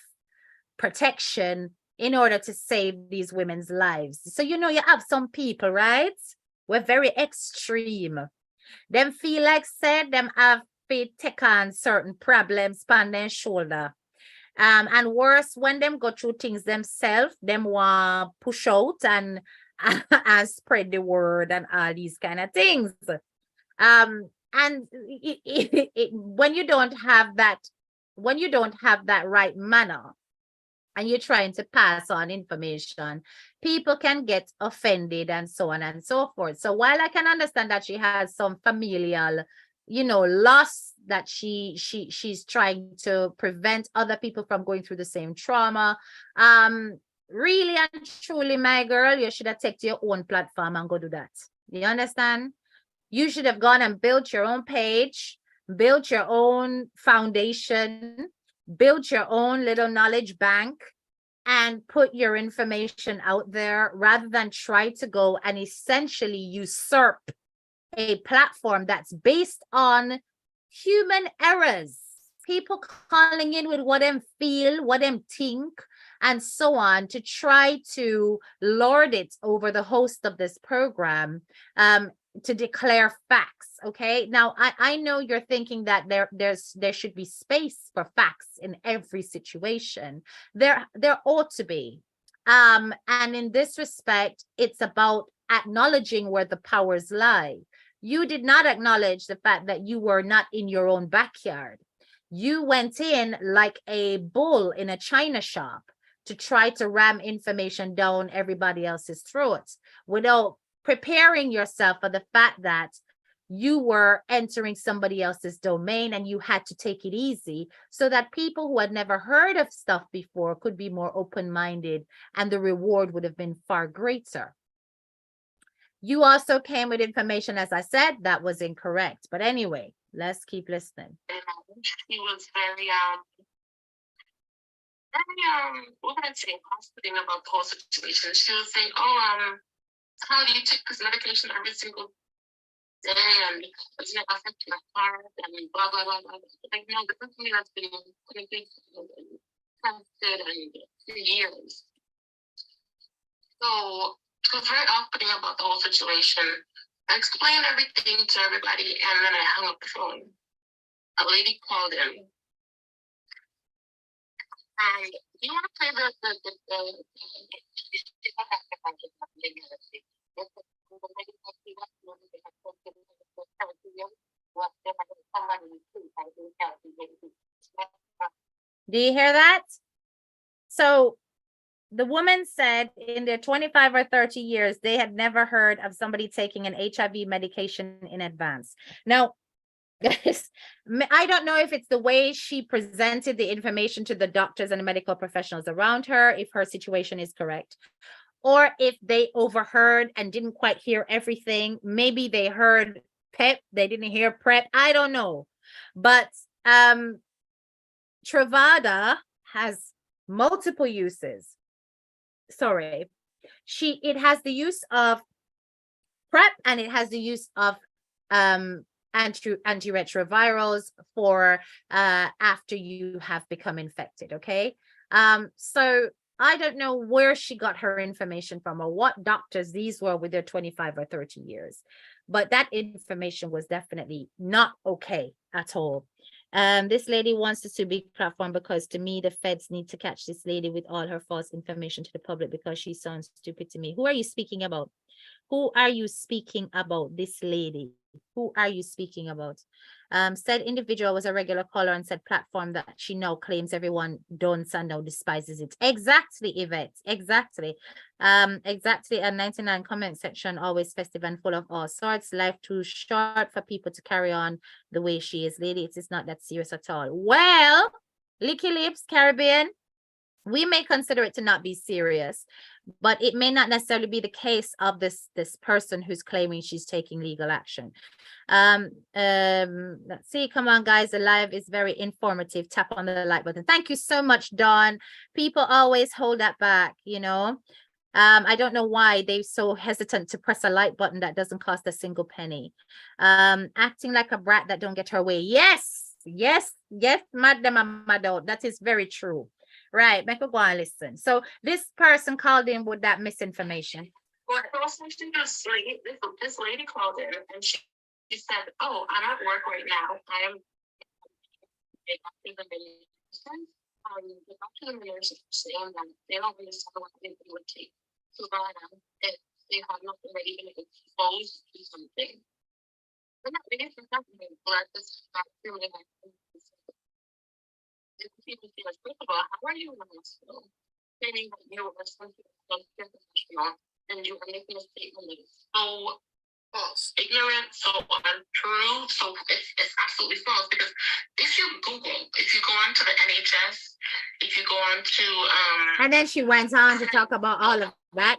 Speaker 1: protection in order to save these women's lives. So, you know, you have some people, right? We're very extreme. Them feel like said them have to take on certain problems on their shoulder. And worse, when them go through things themselves, them want push out and and spread the word and all these kind of things. And when you don't have that, when you don't have that right manner, and you're trying to pass on information, people can get offended and so on and so forth. So while I can understand that she has some familial, you know, loss that she's trying to prevent other people from going through the same trauma, really and truly, my girl, you should have taken your own platform and go do that. You understand? You should have gone and built your own page, built your own foundation, build your own little knowledge bank, and put your information out there rather than try to go and essentially usurp a platform that's based on human errors. People calling in with what them feel, what them think, and so on, to try to lord it over the host of this program, to declare facts. Okay, now I know you're thinking that there should be space for facts in every situation. There ought to be, and in this respect, it's about acknowledging where the powers lie. You did not acknowledge the fact that you were not in your own backyard. You went in like a bull in a china shop to try to ram information down everybody else's throats without preparing yourself for the fact that you were entering somebody else's domain, and you had to take it easy so that people who had never heard of stuff before could be more open-minded, and the reward would have been far greater. You also came with information, as I said, that was incorrect. But anyway, let's keep listening.
Speaker 3: He was very what would I say, confident about the whole situation. She was saying, "Oh, how do you take this medication every single day, and it's not affecting my heart, and blah blah blah blah." Like, no, this is something that's been tested and for years. So she was very off-putting about the whole situation. I explained everything to everybody, and then I hung up the phone. A lady called in. And do you want to play
Speaker 1: Do you hear that? So the woman said in their 25 or 30 years, they had never heard of somebody taking an HIV medication in advance. Now, guys, I don't know if it's the way she presented the information to the doctors and the medical professionals around her, if her situation is correct, or if they overheard and didn't quite hear everything. Maybe they heard PEP, they didn't hear PrEP. I don't know. But Truvada has multiple uses. Sorry. It has the use of PrEP, and it has the use of antiretrovirals for after you have become infected. Okay. So I don't know where she got her information from, or what doctors these were with their 25 or 30 years, but that information was definitely not okay at all. This lady wants this to be platform because, to me, the feds need to catch this lady with all her false information to the public, because she sounds stupid to me. Who are you speaking about? Who are you speaking about? This lady. Who are you speaking about? Said individual was a regular caller and said platform that she now claims everyone don't and now despises it. Exactly, Yvette. Exactly. Exactly. A 99 comment section, always festive and full of all sorts. Life too short for people to carry on the way she is. Lady, it is not that serious at all. Well, Licky Lips, Caribbean, we may consider it to not be serious, but it may not necessarily be the case of this person who's claiming she's taking legal action. Let's see. Come on, guys. The live is very informative. Tap on the like button. Thank you so much, Dawn. People always hold that back, you know. I don't know why they're so hesitant to press a like button that doesn't cost a single penny. Acting like a brat that don't get her way. Yes, madam Amado. That is very true. Right, make a go and listen. So this person called in with that misinformation.
Speaker 3: Well, essentially, this lady called in and she said, "Oh, I'm at work right now. I am a doctor of medicine. The doctor of medicine is saying that they don't understand what they would take to run if they have nothing that even exposed to something. They're not really something, but this doctor of people feel like, first of all, how are you in the hospital? Saying that you are something professional and you are making a statement that is so false, ignorant, so untrue, so it's absolutely false. Because if you go onto the NHS, if you go on to
Speaker 1: and then she went on to talk about all of that.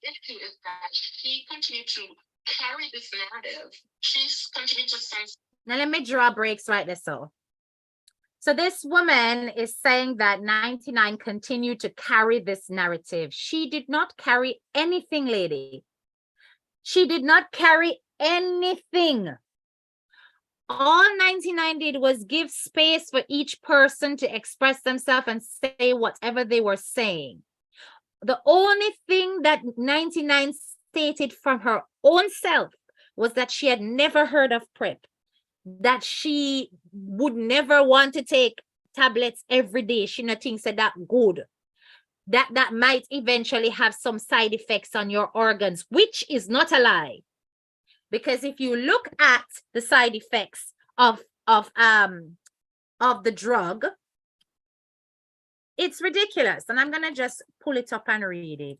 Speaker 3: The issue is that she continued to carry this narrative. She's continued to sense.
Speaker 1: Now let me draw breaks right there. So this woman is saying that 99 continued to carry this narrative. She did not carry anything, lady. She did not carry anything. All 99 did was give space for each person to express themselves and say whatever they were saying. The only thing that 99 stated from her own self was that she had never heard of PrEP, that she would never want to take tablets every day. She not thinks that good, that might eventually have some side effects on your organs, which is not a lie. Because if you look at the side effects of the drug, it's ridiculous. And I'm going to just pull it up and read it.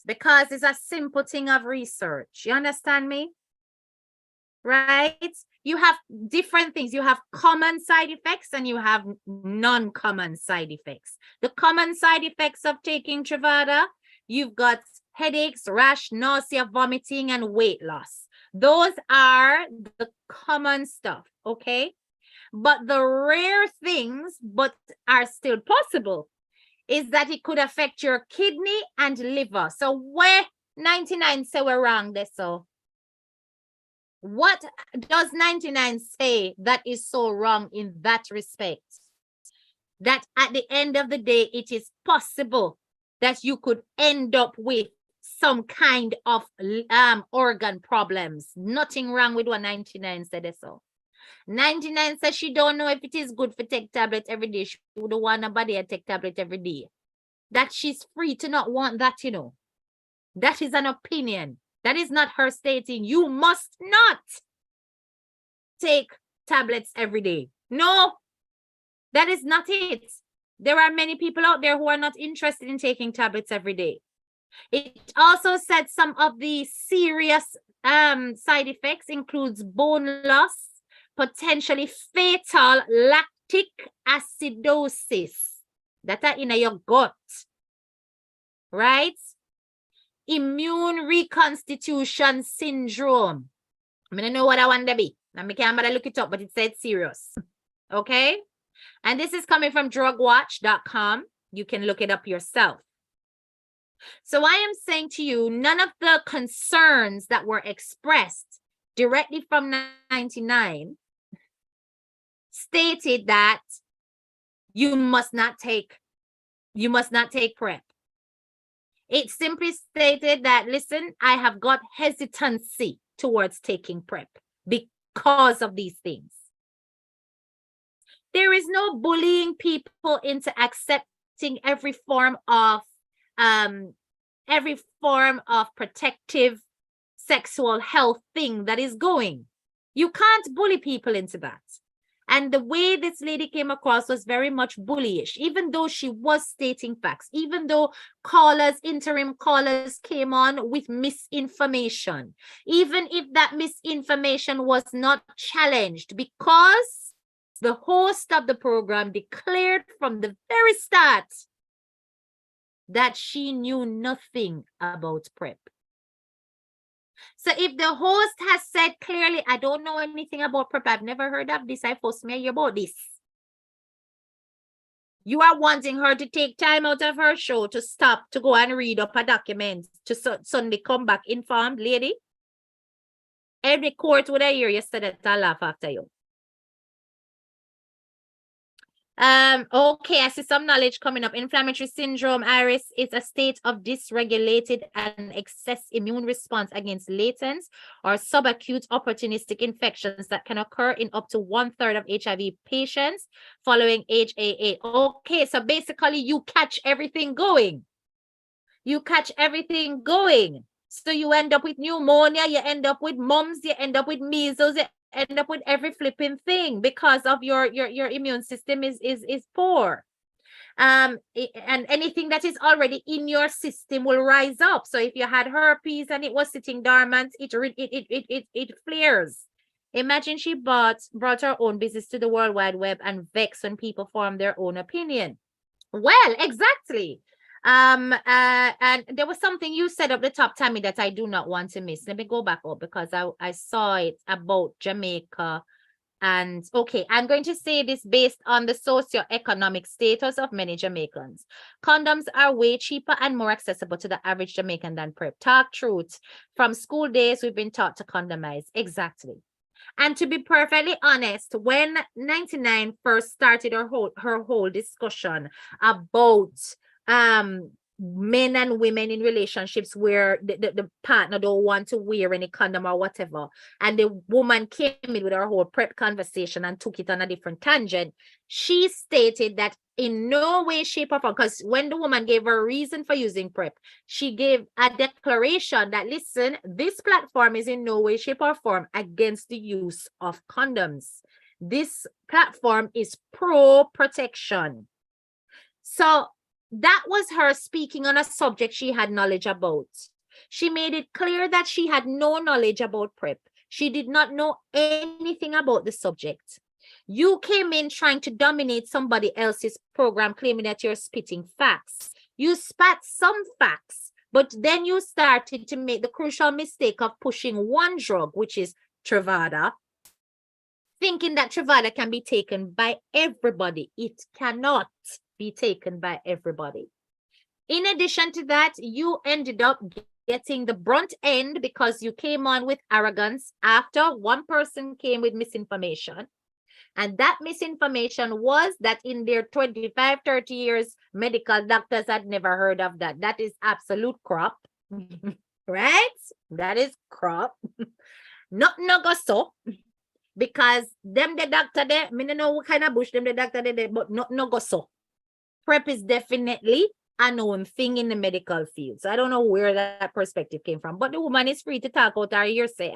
Speaker 1: Because it's a simple thing of research. You understand me? Right? You have different things. You have common side effects and you have non-common side effects. The common side effects of taking Truvada, you've got headaches, rash, nausea, vomiting, and weight loss. Those are the common stuff, okay? But the rare things, but are still possible, is that it could affect your kidney and liver. So where 99 say we're wrong there, so what does 99 say that is so wrong in that respect? That at the end of the day, it is possible that you could end up with some kind of organ problems. Nothing wrong with what 99 said so. 99 says she don't know if it is good for take tablets every day. She would want nobody to take tablet every day. That she's free to not want that, you know. That is an opinion. That is not her stating you must not take tablets every day. No, that is not it. There are many people out there who are not interested in taking tablets every day. It also said some of the serious side effects includes bone loss, potentially fatal lactic acidosis that are in your gut, right? Immune reconstitution syndrome. I don't know what I want to be. I can't look it up, but it said serious. Okay? And this is coming from drugwatch.com. You can look it up yourself. So I am saying to you, none of the concerns that were expressed directly from 99 stated that you must not take PrEP. It simply stated that, listen, I have got hesitancy towards taking PrEP because of these things. There is no bullying people into accepting every form of protective sexual health thing that is going. You can't bully people into that. And the way this lady came across was very much bullyish, even though she was stating facts, even though interim callers came on with misinformation, even if that misinformation was not challenged, because the host of the program declared from the very start that she knew nothing about PrEP. So if the host has said clearly, I don't know anything about PrEP, I've never heard of this, I first may hear about this. You are wanting her to take time out of her show to stop, to go and read up a document, to suddenly come back informed, lady. Every court would I hear you say that, I'll laugh after you. Okay, I see some knowledge coming up. Inflammatory syndrome, Iris, is a state of dysregulated and excess immune response against latent or subacute opportunistic infections that can occur in up to 1/3 of HIV patients following age 8. Okay, so basically you catch everything going. You catch everything going. So you end up with pneumonia, you end up with mumps, you end up with measles, you end up with every flipping thing because of your immune system is poor. And anything that is already in your system will rise up. So if you had herpes and it was sitting dormant, it flares. Imagine she brought her own business to the World Wide Web and vexed when people form their own opinion. Well, exactly. And there was something you said up the top, Tammy, that I do not want to miss. Let me go back up because I saw it about Jamaica. And okay, I'm going to say this based on the socioeconomic status of many Jamaicans. Condoms are way cheaper and more accessible to the average Jamaican than PrEP. Talk truth. From school days, we've been taught to condomize. Exactly. And to be perfectly honest, when 99 first started her whole discussion about men and women in relationships where the partner don't want to wear any condom or whatever, and the woman came in with her whole PrEP conversation and took it on a different tangent, she stated that in no way, shape, or form, because when the woman gave her a reason for using PrEP, she gave a declaration that, listen, this platform is in no way, shape, or form against the use of condoms. This platform is pro-protection. So that was her speaking on a subject she had knowledge about. She made it clear that she had no knowledge about PrEP. She did not know anything about the subject. You came in trying to dominate somebody else's program, claiming that you're spitting facts. You spat some facts, but then you started to make the crucial mistake of pushing one drug, which is Truvada, thinking that Truvada can be taken by everybody. It cannot be taken by everybody. In addition to that, you ended up getting the brunt end because you came on with arrogance after one person came with misinformation. And that misinformation was that in their 25, 30 years, medical doctors had never heard of that. That is absolute crap, right? That is crap. Not no go so. Because them the doctor there, me don't know what kind of bush them the doctor there, but not no go so. PrEP is definitely a known thing in the medical field. So I don't know where that perspective came from. But the woman is free to talk out her hearsay.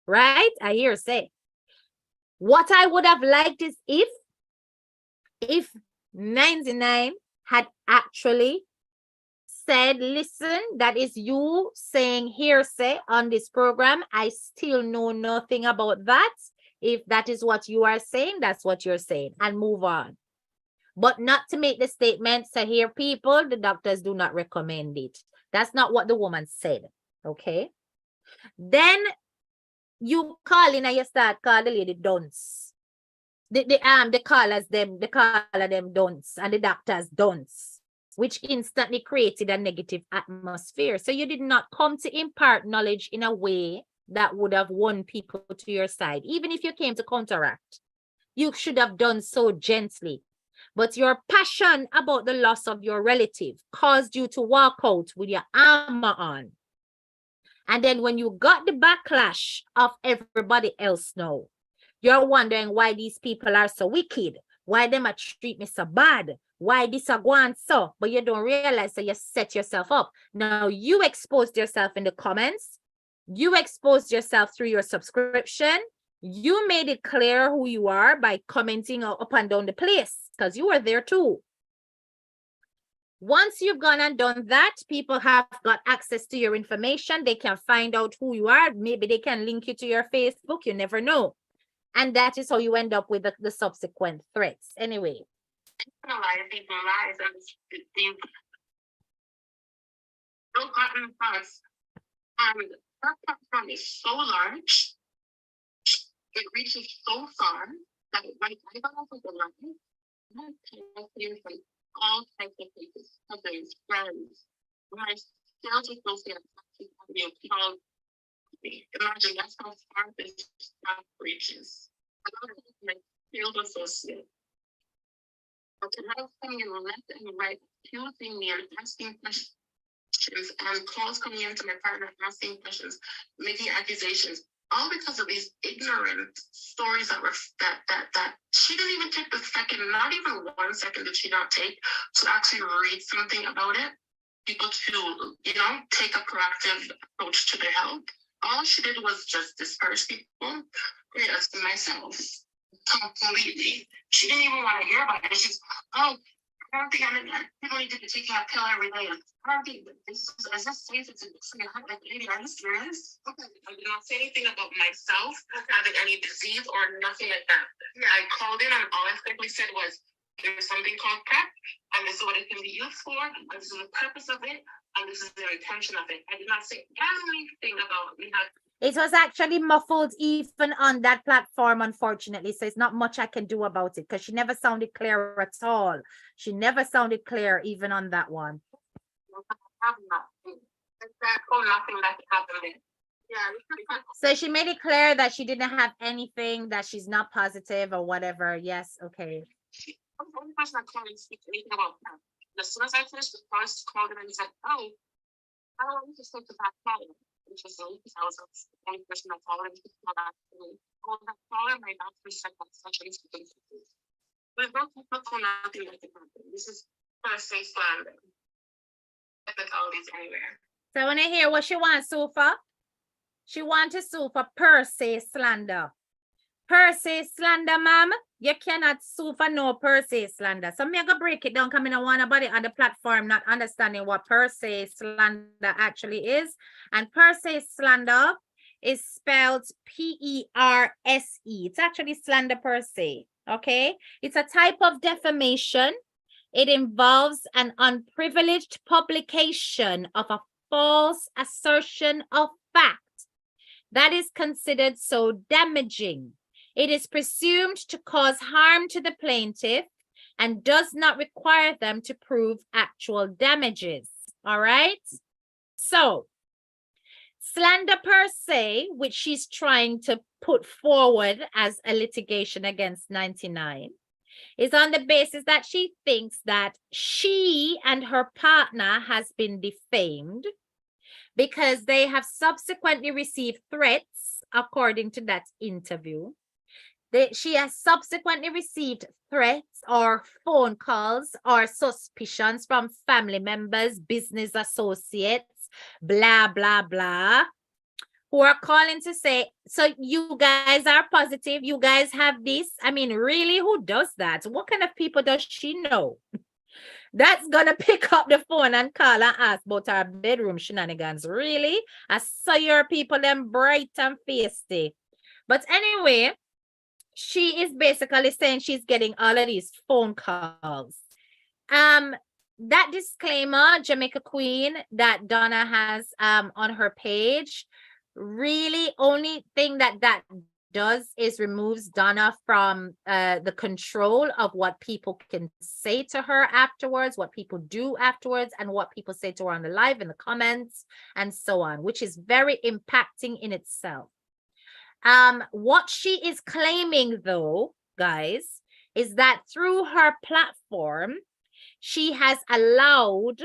Speaker 1: Right? A hearsay. What I would have liked is if 99 had actually said, listen, that is you saying hearsay on this program. I still know nothing about that. If that is what you are saying, that's what you're saying, and move on. But not to make the statement, say here, people, the doctors do not recommend it. That's not what the woman said, okay? Then you call in and you start call the lady dunce. The callers them dunce and the doctors dunce, which instantly created a negative atmosphere. So you did not come to impart knowledge in a way that would have won people to your side. Even if you came to counteract, you should have done so gently. But your passion about the loss of your relative caused you to walk out with your armor on. And then when you got the backlash of everybody else now, you're wondering why these people are so wicked, why them a treat me so bad, why this a go on so, but you don't realize that you set yourself up. Now you exposed yourself in the comments You exposed yourself through your subscription. You made it clear who you are by commenting up and down the place because you were there too. Once you've gone and done that, people have got access to your information. They can find out who you are. Maybe they can link you to your Facebook. You never know. And that is how you end up with the subsequent threats. Anyway.
Speaker 3: Lies, people lies, and they've still gotten us. And that platform is so large, it reaches so far that when I got off of the line, I had clear from all types of places, cousins, friends, my sales associates actually called me. Imagine that's how far this stuff reaches. Another my sales associate. But to have coming in left and right, accusing me and asking questions, and calls coming into my partner asking questions, making accusations, all because of these ignorant stories that were that she didn't even take the second, not even 1 second did she not take to actually read something about it. People to, take a proactive approach to their health. All she did was just disperse people, create us to myself completely. She didn't even want to hear about it. She's, oh, I don't think people need to be taking a pill every day. I don't think this is this safe. It's like, lady, are you serious? Okay. I did not say anything about myself having any disease or nothing like that. Yeah, I called in and all I simply said was, there's something called PrEP, and this is what it can be used for, and this is the purpose of it, and this is the intention of it. I did not say anything about me having.
Speaker 1: It was actually muffled even on that platform, unfortunately. So it's not much I can do about it because she never sounded clear at all. She never sounded clear even on that one. So she made it clear that she didn't have anything, that she's not positive or whatever. Yes, okay.
Speaker 3: I'm the only person that can't speak anything about that. As soon as I finished the first call, and he said, oh, I don't want to speak to that caller. Interesting, because I was the only person that called him. Oh, that caller might not be said that such instances. But no nothing like that. This is per se slander. Technicalities anywhere.
Speaker 1: So I want to hear what she wants, Sufa. She wants to sue for per se slander. Per se slander, ma'am. You cannot sue for no per se slander. So I'm going to break it down because I don't want nobody on the platform not understanding what per se slander actually is. And per se slander is spelled P-E-R-S-E. It's actually slander per se. Okay? It's a type of defamation. It involves an unprivileged publication of a false assertion of fact that is considered so damaging. It is presumed to cause harm to the plaintiff and does not require them to prove actual damages. All right? So, slander per se, which she's trying to put forward as a litigation against 99, is on the basis that she thinks that she and her partner has been defamed because they have subsequently received threats, according to that interview. She has subsequently received threats or phone calls or suspicions from family members, business associates, blah, blah, blah, who are calling to say, so you guys are positive, you guys have this. I mean, really, who does that? What kind of people does she know? That's gonna pick up the phone and call and ask about our bedroom shenanigans. Really? I saw your people them bright and feisty. But anyway, she is basically saying she's getting all of these phone calls. That disclaimer, Jamaica Queen, that Donna has on her page, really only thing that does is removes Donna from the control of what people can say to her afterwards, what people do afterwards, and what people say to her on the live, in the comments, and so on, which is very impacting in itself. What she is claiming, though, guys, is that through her platform, she has allowed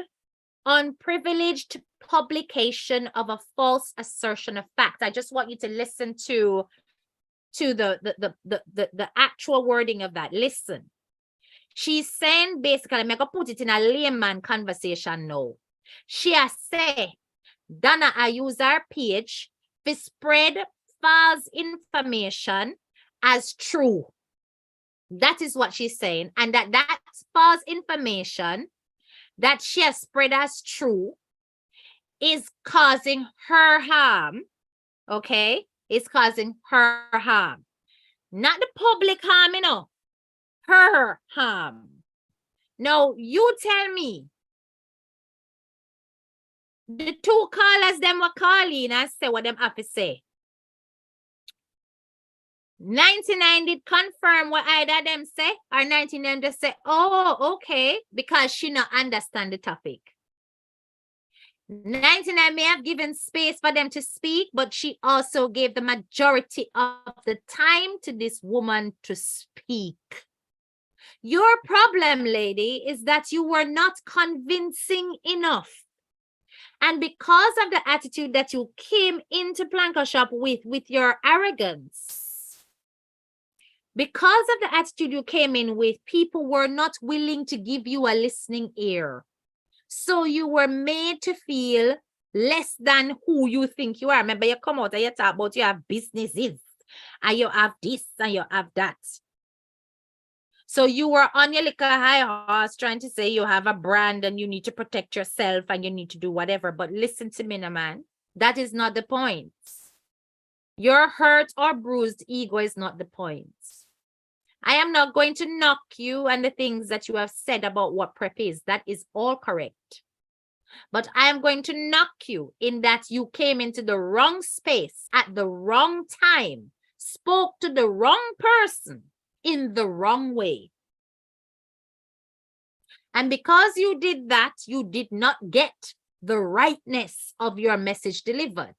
Speaker 1: unprivileged publication of a false assertion of fact. I just want you to listen to the actual wording of that. Listen. She's saying, basically, I'm going to put it in a layman conversation now. She has said, Donna, I use our page to spread false information as true. That is what she's saying. And that false information that she has spread as true is causing her harm. Okay? It's causing her harm. Not the public harm, you know. Her harm. Now, you tell me, the two callers them were calling and say what them have to say. 99 did confirm what either them say, or 99 just say, oh, okay, because she not understand the topic. 99 may have given space for them to speak, but she also gave the majority of the time to this woman to speak. Your problem, lady, is that you were not convincing enough. And because of the attitude that you came into Planker Shop with your arrogance, because of the attitude you came in with, people were not willing to give you a listening ear. So you were made to feel less than who you think you are. Remember, you come out and you talk about you have businesses, and you have this, and you have that. So you were on your little high horse trying to say you have a brand and you need to protect yourself and you need to do whatever. But listen to me, man. That is not the point. Your hurt or bruised ego is not the point. I am not going to knock you and the things that you have said about what prep is. That is all correct. But I am going to knock you in that you came into the wrong space at the wrong time, spoke to the wrong person in the wrong way. And because you did that, you did not get the rightness of your message delivered.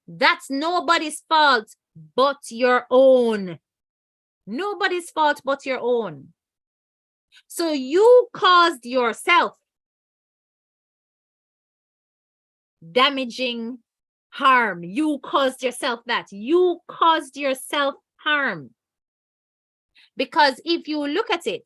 Speaker 1: That's nobody's fault but your own. Nobody's fault but your own. So you caused yourself damaging harm. You caused yourself that. You caused yourself harm. Because if you look at it,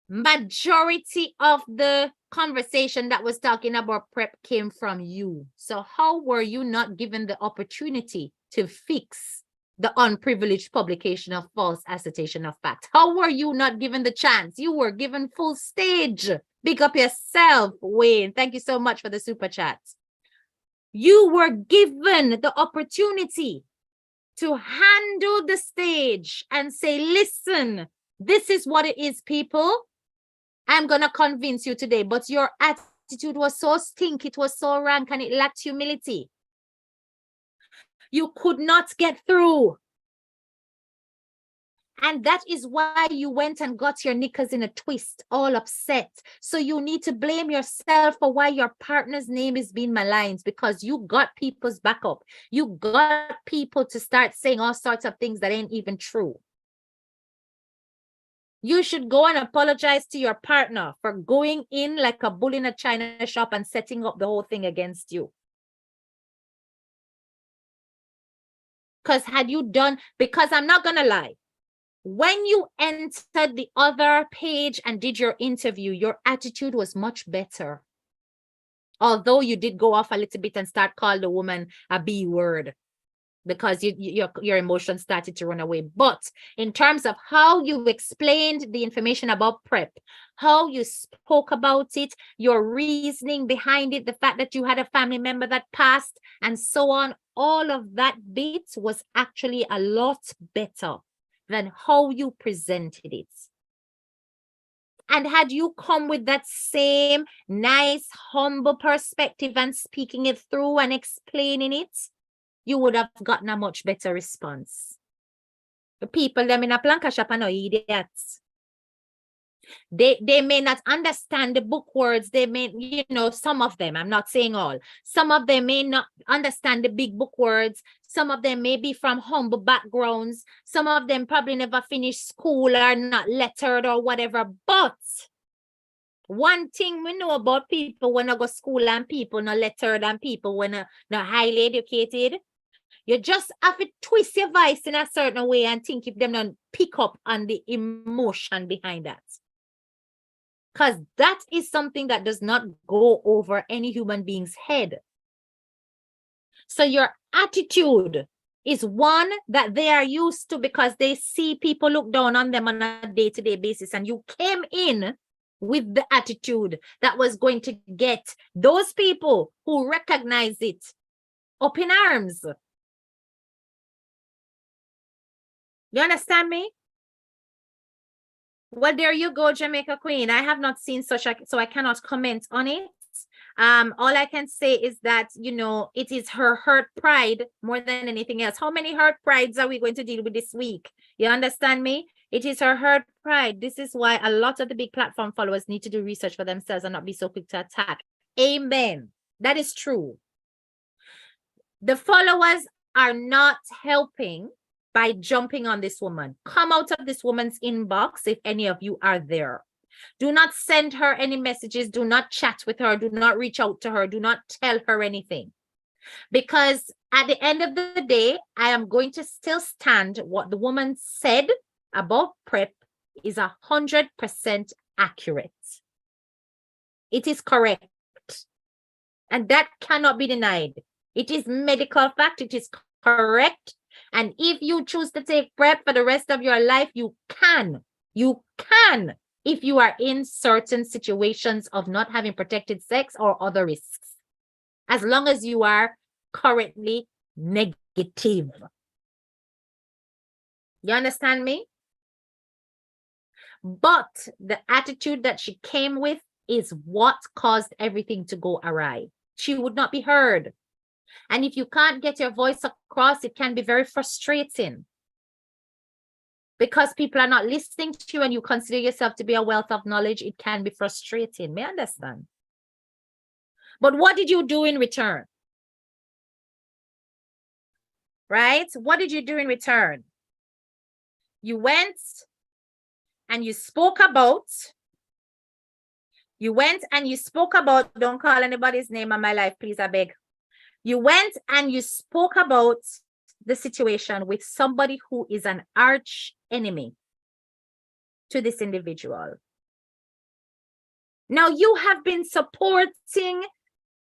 Speaker 1: majority of the conversation that was talking about prep came from you. So how were you not given the opportunity to fix the unprivileged publication of false assertion of fact? How were you not given the chance? You were given full stage. Big up yourself, Wayne. Thank you so much for the super chat. You were given the opportunity to handle the stage and say, listen, this is what it is, people. I'm going to convince you today. But your attitude was so stink, it was so rank, and it lacked humility. You could not get through. And that is why you went and got your knickers in a twist, all upset. So you need to blame yourself for why your partner's name is being maligned, because you got people's backup. You got people to start saying all sorts of things that ain't even true. You should go and apologize to your partner for going in like a bull in a china shop and setting up the whole thing against you. Because had you done, because I'm not going to lie, when you entered the other page and did your interview, your attitude was much better. Although you did go off a little bit and start calling the woman a B word because your emotions started to run away. But in terms of how you explained the information about prep, how you spoke about it, your reasoning behind it, the fact that you had a family member that passed and so on, all of that bit was actually a lot better than how you presented it. And had you come with that same nice, humble perspective and speaking it through and explaining it, you would have gotten a much better response. The people, them in a planka shop are no idiots. They may not understand the book words. They may, some of them, I'm not saying all, some of them may not understand the big book words. Some of them may be from humble backgrounds. Some of them probably never finished school or not lettered or whatever. But one thing we know about people when I go school and people not lettered and people when not highly educated, you just have to twist your voice in a certain way and think if them don't pick up on the emotion behind that. Because that is something that does not go over any human being's head. So your attitude is one that they are used to because they see people look down on them on a day-to-day basis. And you came in with the attitude that was going to get those people who recognize it up in arms. You understand me? Well, there you go, Jamaica Queen. I have not seen such a, so I cannot comment on it. All I can say is that, you know, it is her hurt pride more than anything else. How many hurt prides are we going to deal with this week? You understand me? It is her hurt pride. This is why a lot of the big platform followers need to do research for themselves and not be so quick to attack. Amen. That is true. The followers are not helping by jumping on this woman. Come out of this woman's inbox if any of you are there. Do not send her any messages. Do not chat with her. Do not reach out to her. Do not tell her anything. Because at the end of the day, I am going to still stand what the woman said about PrEP is 100% accurate. It is correct. And that cannot be denied. It is medical fact. It is correct. And if you choose to take PrEP for the rest of your life, you can. You can. If you are in certain situations of not having protected sex or other risks, as long as you are currently negative. You understand me? But the attitude that she came with is what caused everything to go awry. She would not be heard. And if you can't get your voice across, it can be very frustrating. Because people are not listening to you and you consider yourself to be a wealth of knowledge, it can be frustrating. May I understand? But what did you do in return? Right? What did you do in return? You went and you spoke about, don't call anybody's name on my life, please, I beg. You went and you spoke about the situation with somebody who is an arch enemy to this individual. Now, you have been supporting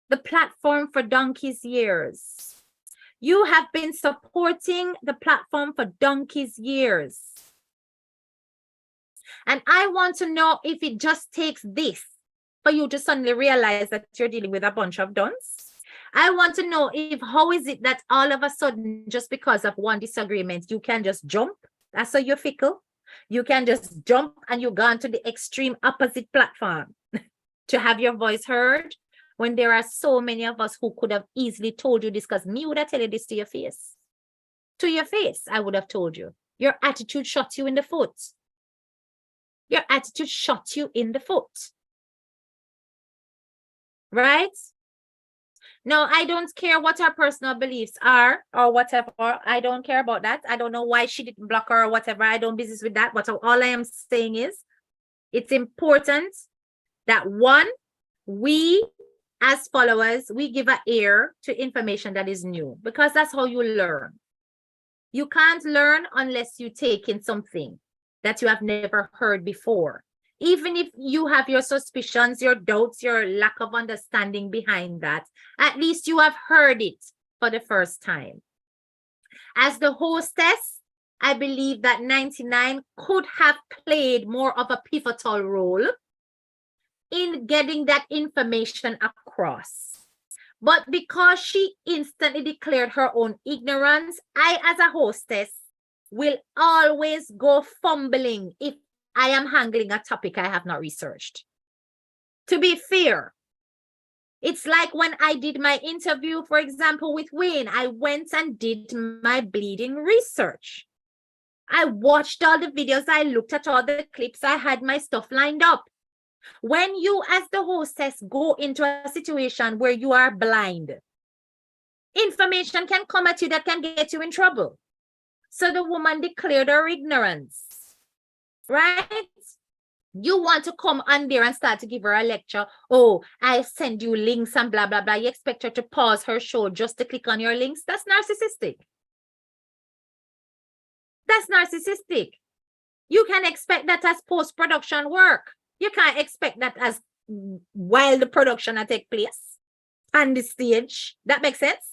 Speaker 1: the platform for donkey's years. You have been supporting the platform for donkey's years. And I want to know if it just takes this for you to suddenly realize that you're dealing with a bunch of dunce. I want to know if how is it that all of a sudden, just because of one disagreement, you can just jump? That's how you're fickle. You can just jump and you gone to the extreme opposite platform to have your voice heard, when there are so many of us who could have easily told you this, because me would have told you this to your face. To your face, I would have told you. Your attitude shot you in the foot. Your attitude shot you in the foot. Right? No, I don't care what her personal beliefs are or whatever. I don't care about that. I don't know why she didn't block her or whatever. I don't business with that. But all I am saying is it's important that one, we as followers, we give an ear to information that is new, because that's how you learn. You can't learn unless you take in something that you have never heard before. Even if you have your suspicions, your doubts, your lack of understanding behind that, at least you have heard it for the first time. As the hostess, I believe that 99 could have played more of a pivotal role in getting that information across. But because she instantly declared her own ignorance, I, as a hostess, will always go fumbling if I am handling a topic I have not researched. To be fair, it's like when I did my interview, for example, with Wayne, I went and did my bleeding research. I watched all the videos, I looked at all the clips, I had my stuff lined up. When you, as the hostess, go into a situation where you are blind, information can come at you that can get you in trouble. So the woman declared her ignorance. Right? You want to come on there and start to give her a lecture. Oh, I send you links and blah, blah, blah. You expect her to pause her show just to click on your links? That's narcissistic. That's narcissistic. You can expect that as post-production work. You can't expect that as while the production take place on the stage. That makes sense?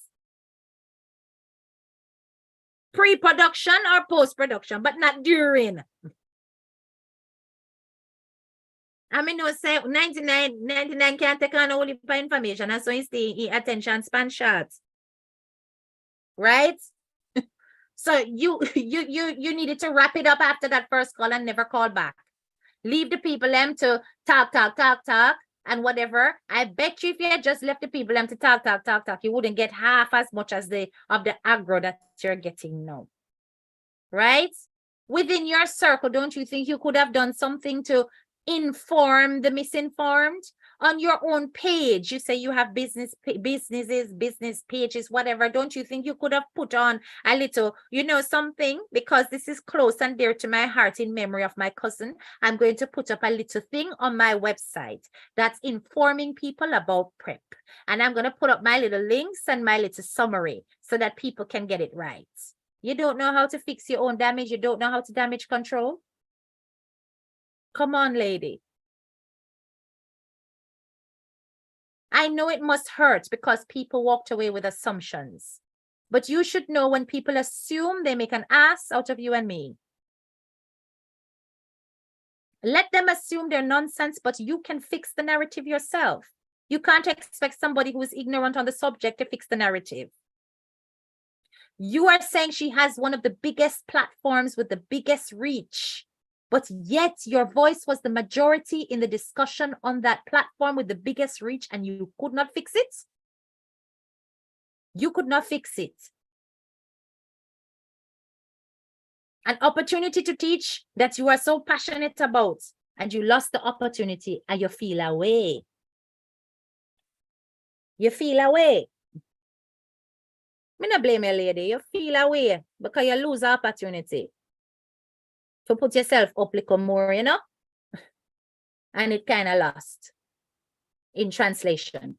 Speaker 1: Pre-production or post-production, but not during. I mean, no say 99 can't take on all the information, and so you stay attention span short. Right? So you needed to wrap it up after that first call and never call back. Leave the people them to talk, and whatever. I bet you if you had just left the people them to talk, you wouldn't get half as much as the aggro that you're getting now. Right? Within your circle, don't you think you could have done something to inform the misinformed? On your own page, you say you have business pages, whatever. Don't you think you could have put on a little, something? Because this is close and dear to my heart in memory of my cousin. I'm going to put up a little thing on my website that's informing people about PrEP. And I'm going to put up my little links and my little summary so that people can get it right. You don't know how to fix your own damage. You don't know how to damage control. Come on, lady. I know it must hurt because people walked away with assumptions. But you should know when people assume, they make an ass out of you and me. Let them assume they're nonsense, but you can fix the narrative yourself. You can't expect somebody who is ignorant on the subject to fix the narrative. You are saying she has one of the biggest platforms with the biggest reach, but yet your voice was the majority in the discussion on that platform with the biggest reach, and you could not fix it? You could not fix it. An opportunity to teach that you are so passionate about, and you lost the opportunity and you feel away. You feel away. Me not blame you, lady. You feel away because you lose the opportunity to put yourself up a little more, and it kind of lost in translation.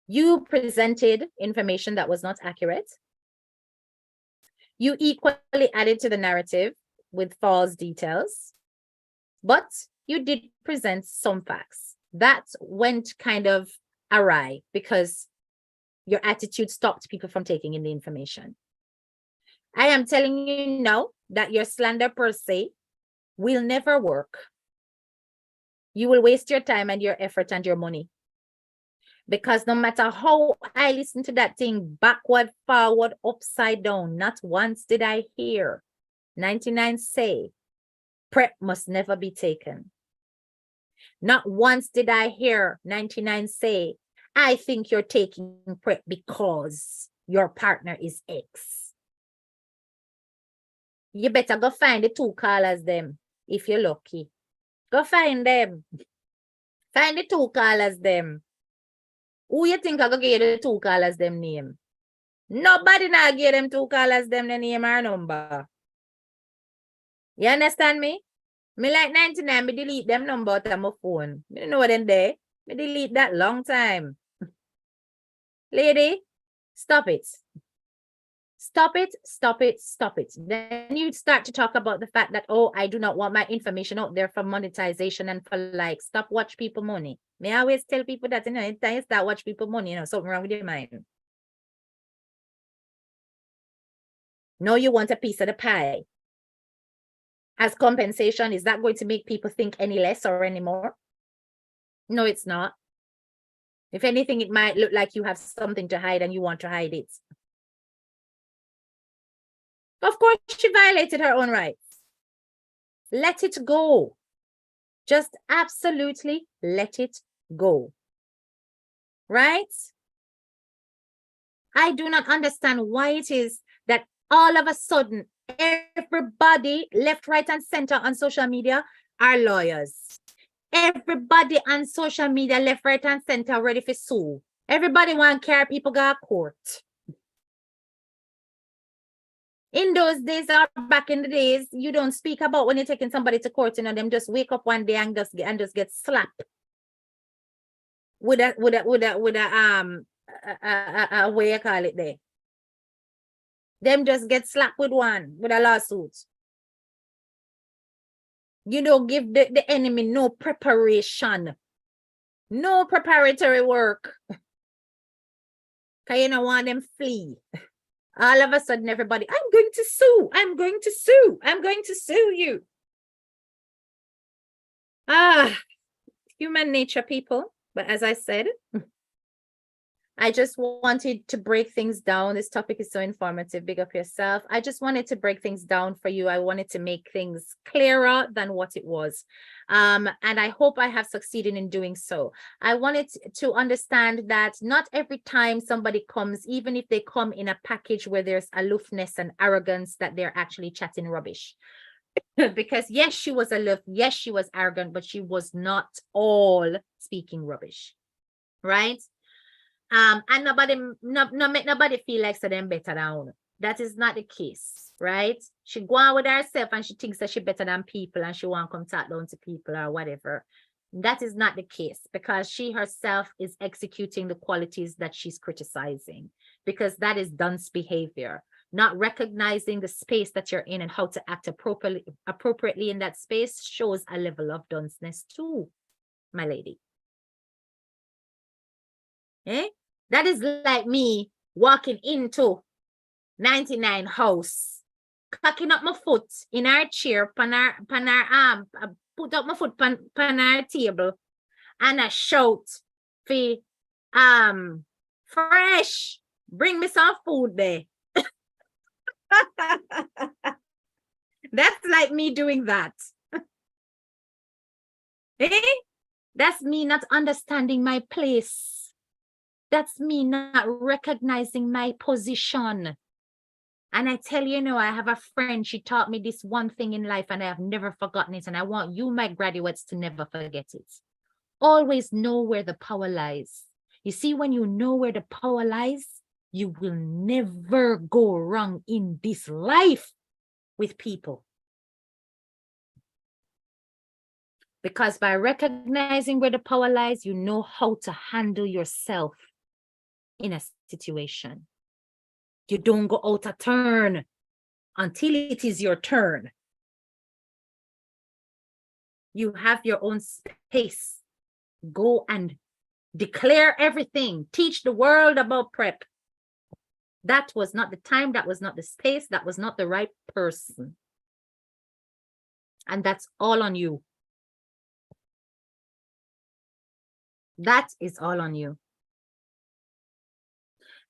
Speaker 1: You presented information that was not accurate. You equally added to the narrative with false details, but you did present some facts. That went kind of awry because your attitude stopped people from taking in the information. I am telling you now that your slander per se will never work. You will waste your time and your effort and your money. Because no matter how I listen to that thing backward, forward, upside down, not once did I hear 99 say PrEP must never be taken. Not once did I hear 99 say, I think you're taking PrEP because your partner is X. You better go find the two callers them if you're lucky. Go find them. Find the two callers them. Who you think I go give the two callers them name? Nobody now give them two callers them the name or number. You understand me? Me like 99, me delete them number out of my phone. Me don't know them there. Me delete that long time. Lady, stop it. Stop it, stop it, stop it. Then you start to talk about the fact that, oh, I do not want my information out there for monetization and for likes. Stop watch people money. Me always tell people that, anytime you start watch people money, something wrong with your mind. No, you want a piece of the pie. As compensation, is that going to make people think any less or any more? No, it's not. If anything, it might look like you have something to hide and you want to hide it. Of course, she violated her own rights. Let it go. Just absolutely let it go. Right? I do not understand why it is that all of a sudden, everybody left, right, and center on social media are lawyers. Everybody on social media left, right, and center ready for sue. Everybody want to carry people go to court. In those days or back in the days, you don't speak about when you're taking somebody to court, them just wake up one day and just get slapped with a what you call it there. Them just get slapped with a lawsuit. You don't give the enemy no preparation, no preparatory work. Because you don't want them flee. All of a sudden, everybody, I'm going to sue. I'm going to sue. I'm going to sue you. Human nature, people. But as I said, I just wanted to break things down. This topic is so informative. Big up yourself. I just wanted to break things down for you. I wanted to make things clearer than what it was. And I hope I have succeeded in doing so. I wanted to understand that not every time somebody comes, even if they come in a package where there's aloofness and arrogance, that they're actually chatting rubbish. Because yes, she was aloof. Yes, she was arrogant, but she was not all speaking rubbish. Right? And no make nobody feel like so them better than. That is not the case, right? She go on with herself and she thinks that she better than people and she want to come talk down to people or whatever. That is not the case, because she herself is executing the qualities that she's criticizing, because that is dunce behavior. Not recognizing the space that you're in and how to act appropriately in that space shows a level of dunceness too, my lady. Eh? That is like me walking into 99 house, cocking up my foot in our chair, pan our arm, put up my foot pan our table, and I shout for fresh, bring me some food there. That's like me doing that. Eh? That's me not understanding my place. That's me not recognizing my position. And I tell you, I have a friend, she taught me this one thing in life and I have never forgotten it. And I want you, my graduates, to never forget it. Always know where the power lies. You see, when you know where the power lies, you will never go wrong in this life with people. Because by recognizing where the power lies, you know how to handle yourself in a situation. You don't go out of turn until it is your turn. You have your own space. Go and declare everything. Teach the world about prep. That was not the time. That was not the space. That was not the right person. And that's all on you. That is all on you.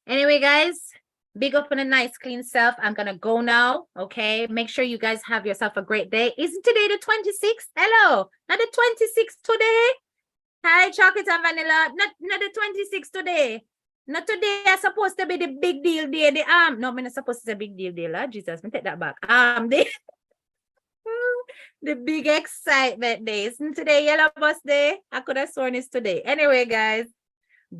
Speaker 1: Anyway, guys, big up on a nice, clean self. I'm going to go now, okay? Make sure you guys have yourself a great day. Isn't today the 26th? Hello, not the 26th today? Hi, chocolate and vanilla. Not the 26th today. Not today. It's supposed to be the big deal day. No, I'm not supposed to say big deal day. Lord Jesus, me take that back. The big excitement day. Isn't today Yellow Bus Day? I could have sworn it's today. Anyway, guys.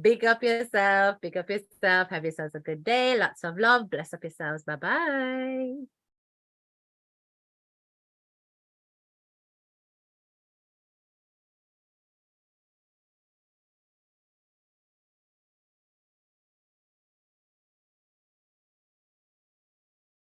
Speaker 1: Big up yourself. Big up yourself. Have yourselves a good day. Lots of love. Bless up yourselves. Bye-bye.